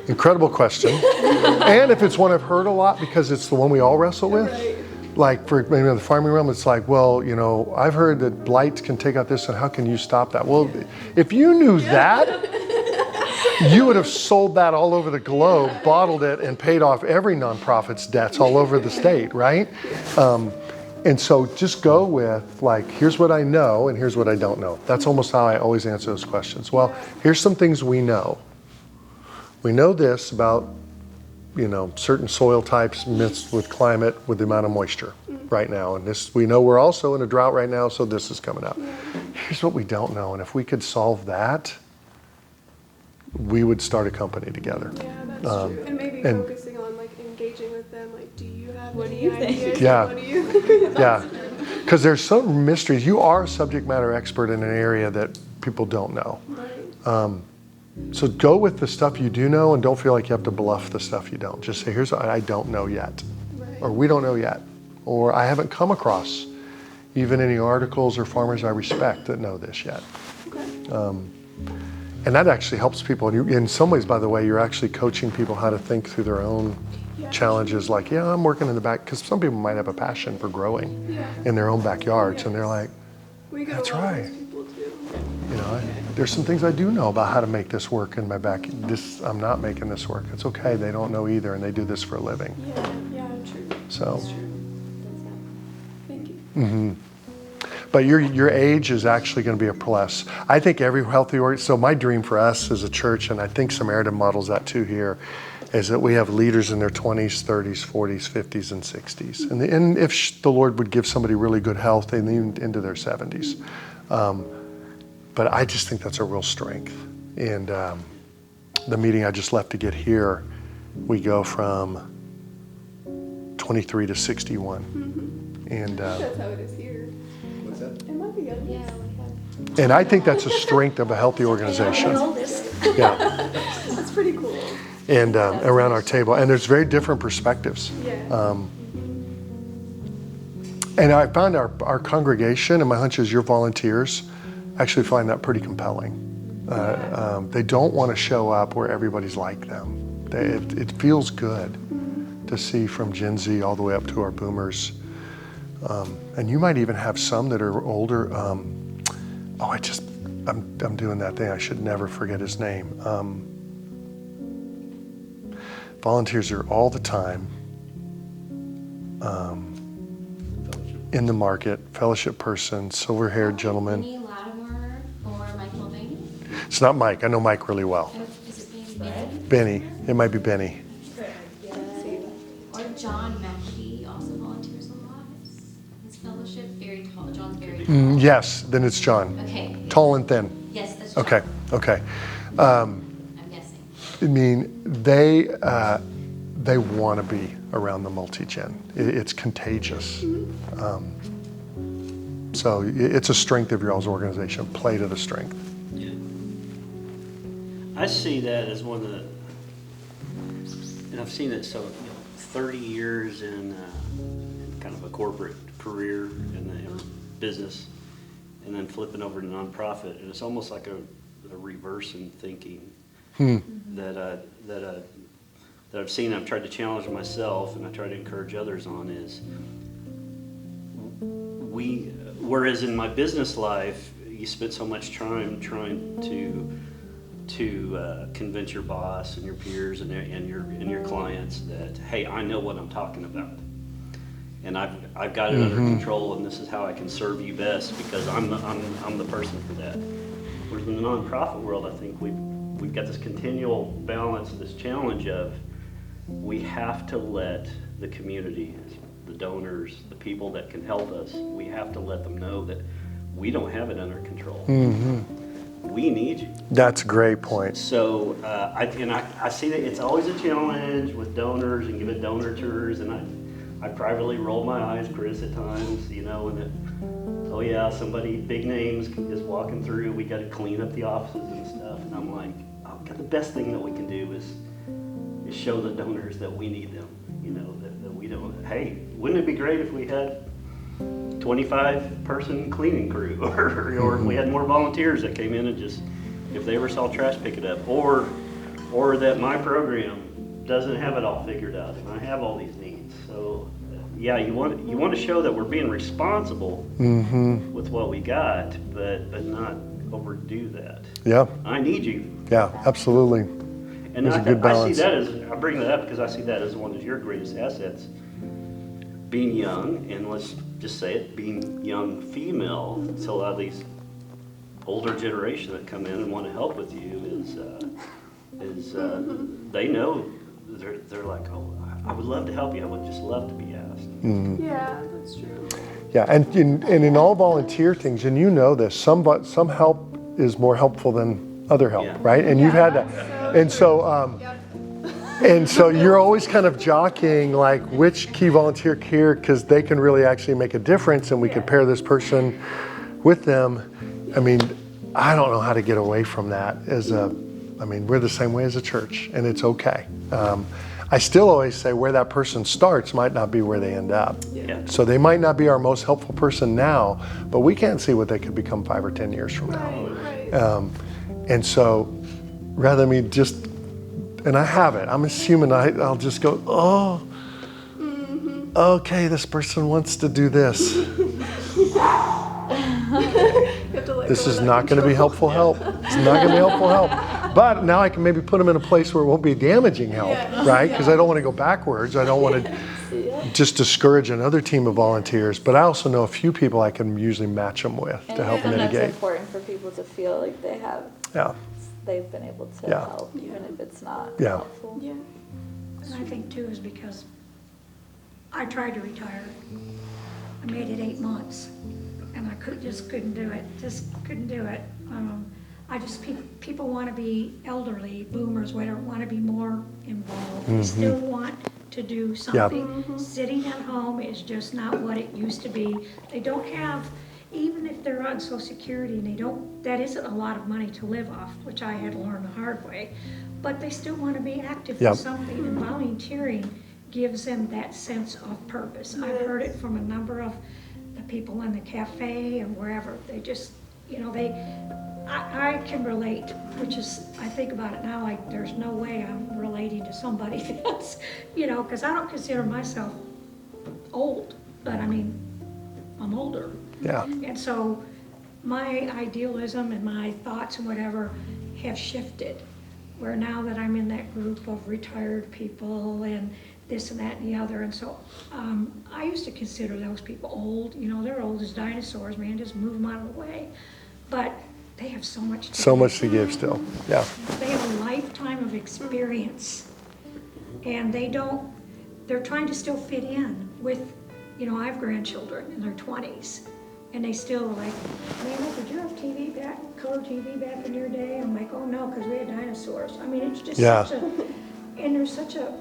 Incredible question. And if it's one I've heard a lot, because it's the one we all wrestle with, Right. like for maybe in the farming realm, it's like, well, you know, I've heard that blight can take out this, and how can you stop that? Well, if you knew that, you would have sold that all over the globe, bottled it, and paid off every nonprofit's debts all over the state, right? And so just go with, like, here's what I know and here's what I don't know. That's almost how I always answer those questions. Well, here's some things we know. We know this about, you know, certain soil types mixed with climate, with the amount of moisture right now. And this, we know we're also in a drought right now, so this is coming up. Here's what we don't know. And if we could solve that, we would start a company together. Yeah, that's true. And maybe focusing on like engaging with them, like, do you have What do any you think? ideas? Yeah. What do you think? Yeah, because there's some mysteries. You are a subject matter expert in an area that people don't know. Right. So go with the stuff you do know, and don't feel like you have to bluff the stuff you don't. Just say, here's what I don't know yet, Right. or we don't know yet, or I haven't come across even any articles or farmers I respect that know this yet. Okay. And that actually helps people. And in some ways, by the way, you're actually coaching people how to think through their own challenges. Like, yeah, I'm working in the back, because some people might have a passion for growing in their own backyards, and they're like, We get that's a lot of right. those people too. you know, there's some things I do know about how to make this work in my back. I'm not making this work. It's okay. They don't know either, and they do this for a living. Yeah, true. So. That's true. Thank you. Mm-hmm. But your age is actually going to be a plus. I think every healthy so my dream for us as a church, and I think Samaritan models that too here, is that we have leaders in their 20s, 30s, 40s, 50s, and 60s. And if the Lord would give somebody really good health, they even into their 70s. But I just think that's a real strength. And the meeting I just left to get here, we go from 23 to 61. Mm-hmm. And That's how it is here. What's that? It might be others. Yeah, we have. And I think that's a strength of a healthy organization. Yeah. That's pretty cool. And around our table. And there's very different perspectives. Yeah. And I found our congregation, and my hunch is your volunteers, actually find that pretty compelling. They don't want to show up where everybody's like them. It feels good to see from Gen Z all the way up to our boomers. And you might even have some that are older. I'm doing that thing. I should never forget his name. Volunteers are all the time in the market. Fellowship person, silver-haired gentleman. Benny Latimer or Mike Mulvaney? It's not Mike. I know Mike really well. Is it Benny? Benny. It might be Benny. Or John McAfee also volunteers a lot. His fellowship, very tall. John's very tall. Yes, then it's John. Okay. Tall and thin. Yes, that's John. Okay. I'm guessing. I mean, they want to be around the multi-gen. It's contagious. So it's a strength of your all's organization. Play to the strength. Yeah. I see that as one of the, and I've seen it 30 years in kind of a corporate career in the business, and then flipping over to nonprofit, and it's almost like a reverse in thinking that I've seen. I've tried to challenge myself, and I try to encourage others on is whereas in my business life you spent so much time trying to convince your boss and your peers and your clients that, hey, I know what I'm talking about, and I've got it under control, and this is how I can serve you best because I'm the person for that. Whereas in the nonprofit world, I think we've got this continual balance, this challenge of we have to let the community, the donors, the people that can help us, we have to let them know that we don't have it under control. We need you. That's a great point. So I see that it's always a challenge with donors and giving donor tours, and I privately roll my eyes, Chris, at times, and oh yeah, somebody, big names, is walking through, we got to clean up the offices and stuff, and I'm like, oh God, the best thing that we can do is show the donors that we need them, that we don't, hey, wouldn't it be great if we had 25-person cleaning crew, or if we had more volunteers that came in and just, if they ever saw trash, pick it up, or or that my program doesn't have it all figured out, and I have all these needs. So, yeah, you want to show that we're being responsible with what we got, but not overdo that. Yeah, I need you. yeah, absolutely. And There's a good balance. I bring that up because I see that as one of your greatest assets. Being young, and let's just say it, being young female, so a lot of these older generation that come in and want to help with you is they know, they're like, oh, I would love to help you. I would just love to be asked. Yeah, that's true. Yeah, and in all volunteer things, and you know this, some help is more helpful than other help, Yeah. right? And you've had that. And so, and so you're always kind of jockeying like which key volunteer here, because they can really actually make a difference, and we could pair this person with them. I mean, I don't know how to get away from that we're the same way as a church, and it's okay. I still always say where that person starts might not be where they end up. Yeah. So they might not be our most helpful person now, but we can't see what they could become 5 or 10 years from now. Right. And so rather than me just, and I have it, I'm assuming I'll just go, oh, okay, this person wants to do this. This is not going to be helpful help. It's not going to be helpful help. But now I can maybe put them in a place where it won't be damaging help, right? Because I don't want to go backwards. I don't want to just discourage another team of volunteers. But I also know a few people I can usually match them with to help Sometimes mitigate. it's important for people to feel like they've been able to help, even if it's not helpful. Yeah. And I think too is because I tried to retire. I made it 8 months, and I just couldn't do it. People want to be elderly, boomers, whatever, want to be more involved. They still want to do something. Sitting at home is just not what it used to be. They don't have, even if they're on Social Security, and that isn't a lot of money to live off, which I had to learn the hard way, but they still want to be active in something, and volunteering gives them that sense of purpose. I've heard it from a number of the people in the cafe and wherever. They just, I can relate, which is, I think about it now, like there's no way I'm relating to somebody that's, because I don't consider myself old, but I mean, I'm older. Yeah. And so my idealism and my thoughts and whatever have shifted, where now that I'm in that group of retired people and this and that and the other, and so I used to consider those people old. They're old as dinosaurs, man, just move them out of the way. But they have so much to give. So much to give still, yeah. They have a lifetime of experience, and they're trying to still fit in with, I have grandchildren in their 20s, and they still are like, man, did you have color TV back in your day? I'm like, oh no, because we had dinosaurs. I mean, it's just and there's such a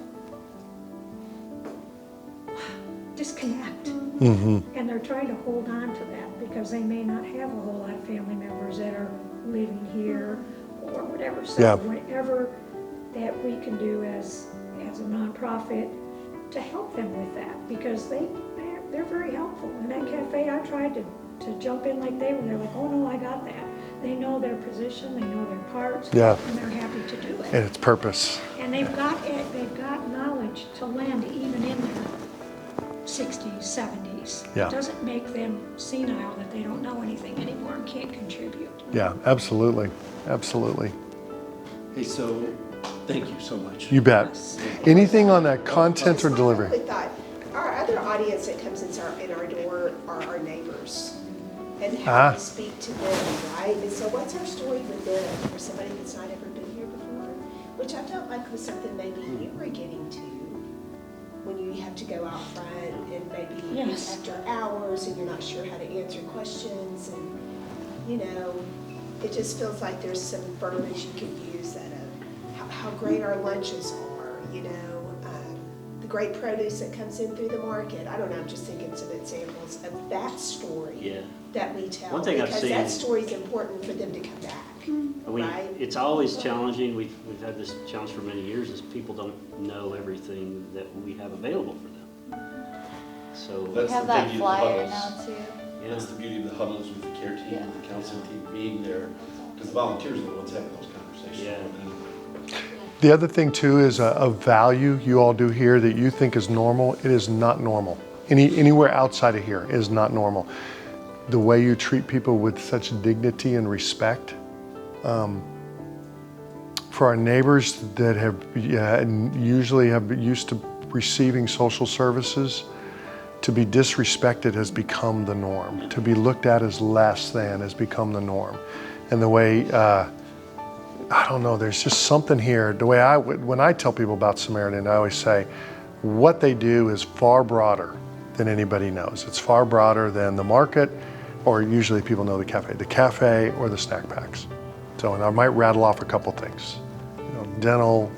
disconnect. And they're trying to hold on to that because they may not have a whole lot of family members that are living here or whatever. So whatever that we can do as a nonprofit to help them with that, because they're very helpful. In that cafe, I tried to jump in like they were. They're like, oh no, I got that. They know their position, they know their parts, and they're happy to do it. And it's purpose. And they've got knowledge to lend even in their 60s, 70s. Yeah. It doesn't make them senile that they don't know anything anymore and can't contribute. Yeah, absolutely. Absolutely. Hey, so thank you so much. You bet. Anything on that content or delivery? I thought our other audience that comes in our door are our neighbors, and how we speak to them, right? And so what's our story with them for somebody that's not ever been here before? Which I felt like was something maybe you were getting to when you have to go out front and maybe after hours and you're not sure how to answer questions, and it just feels like there's some verbiage you could use that how great our lunches are, the great produce that comes in through the market. I don't know, I'm just thinking some examples of that story that we tell. One thing I've seen, that story is important for them to come back, right? It's always challenging. We've had this challenge for many years, is people don't know everything that we have available for them. So We have that flyer now too. That's the beauty of the huddles with the care team, the counseling team being there, because the volunteers are the ones having those conversations. The other thing too is a value you all do here that you think is normal. It is not normal. Anywhere outside of here is not normal. The way you treat people with such dignity and respect. For our neighbors that have usually have been used to receiving social services, to be disrespected has become the norm. To be looked at as less than has become the norm. And the way, I don't know, there's just something here. The way when I tell people about Samaritan, I always say, what they do is far broader than anybody knows. It's far broader than the market, or usually people know the cafe or the snack packs. So, and I might rattle off a couple things. Dental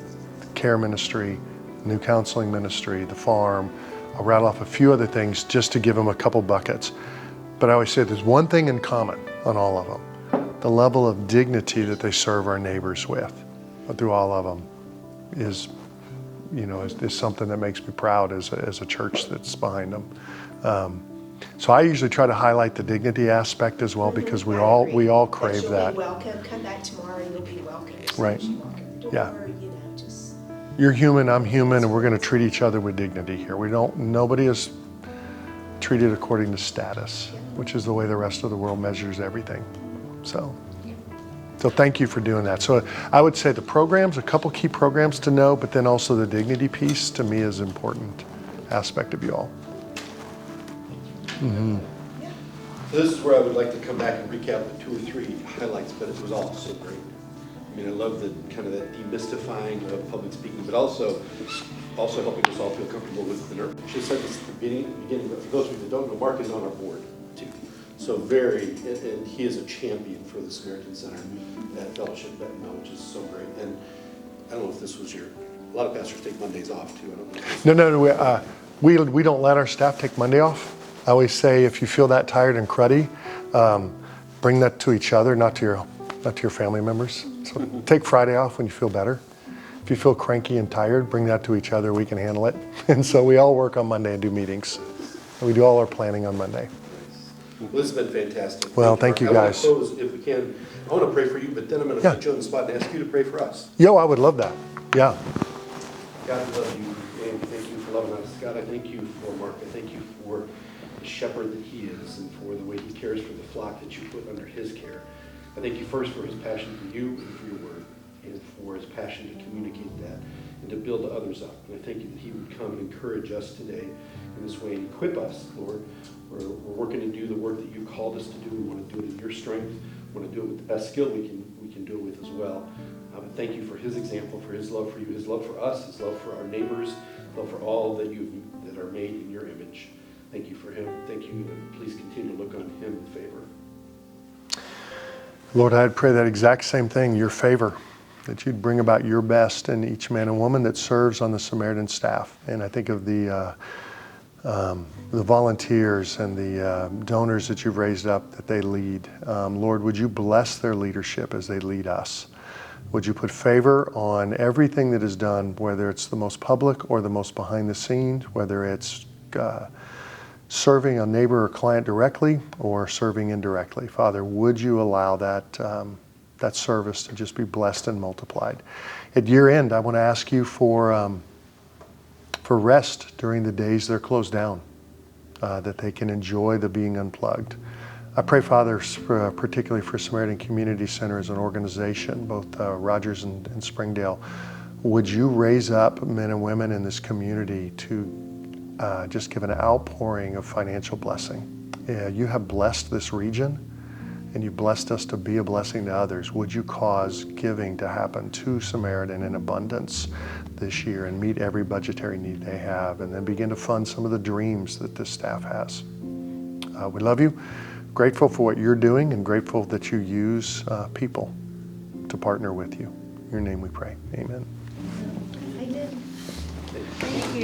care ministry, new counseling ministry, the farm. I'll rattle off a few other things just to give them a couple buckets. But I always say there's one thing in common on all of them. The level of dignity that they serve our neighbors with through all of them is something that makes me proud as a church that's behind them. So I usually try to highlight the dignity aspect as well, because we all crave that. You'll be welcome. Come back tomorrow. You'll be welcome. Right. Yeah. Just. You're human, I'm human, and we're going to treat each other with dignity here. Nobody is treated according to status, which is the way the rest of the world measures everything. So thank you for doing that. So I would say the programs, a couple key programs to know, but then also the dignity piece to me is an important aspect of you all. Mm-hmm. So this is where I would like to come back and recap the 2 or 3 highlights, but it was all so great. I mean, I love the kind of that demystifying of public speaking, but also helping us all feel comfortable with the nerve. She said this at the beginning, but for those of you that don't know, Mark is on our board too. So and he is a champion for the Samaritan Center at Fellowship Bentonville, which is so great. And I don't know if this was a lot of pastors take Mondays off too. I don't know. No, we don't let our staff take Monday off. I always say, if you feel that tired and cruddy, bring that to each other, not to your family members. So take Friday off when you feel better. If you feel cranky and tired, bring that to each other. We can handle it. And so we all work on Monday and do meetings. And we do all our planning on Monday. Well, this has been fantastic. Well, thank you guys. I want to close, if we can. I want to pray for you, but then I'm going to put you on the spot and ask you to pray for us. I would love that. Yeah. God, we love you, and thank you for loving us. God, I thank you for Mark. I thank you for the shepherd that he is, and for the way he cares for the flock that you put under his care. I thank you first for his passion for you and for your word, and for his passion to communicate that and to build others up. And I thank you that he would come and encourage us today in this way and equip us, Lord. We're working to do the work that you called us to do. We want to do it in your strength. We want to do it with the best skill we can do it with as well. But thank you for his example, for his love for you, his love for us, his love for our neighbors, his love for all that are made in your image. Thank you for him. Thank you, and please continue to look on him with favor. Lord, I'd pray that exact same thing, your favor, that you'd bring about your best in each man and woman that serves on the Samaritan staff. And I think of the volunteers and the donors that you've raised up that they lead. Lord, would you bless their leadership as they lead us? Would you put favor on everything that is done, whether it's the most public or the most behind the scenes, whether it's serving a neighbor or client directly or serving indirectly? Father, would you allow that service to just be blessed and multiplied? At year end, I want to ask you for rest during the days they're closed down, that they can enjoy the being unplugged. I pray, Father, particularly for Samaritan Community Center as an organization, both Rogers and Springdale. Would you raise up men and women in this community to just give an outpouring of financial blessing? You have blessed this region, and you blessed us to be a blessing to others. Would you cause giving to happen to Samaritan in abundance this year and meet every budgetary need they have, and then begin to fund some of the dreams that this staff has? We love you, grateful for what you're doing, and grateful that you use people to partner with you. In your name we pray. Amen. Amen. Thank you.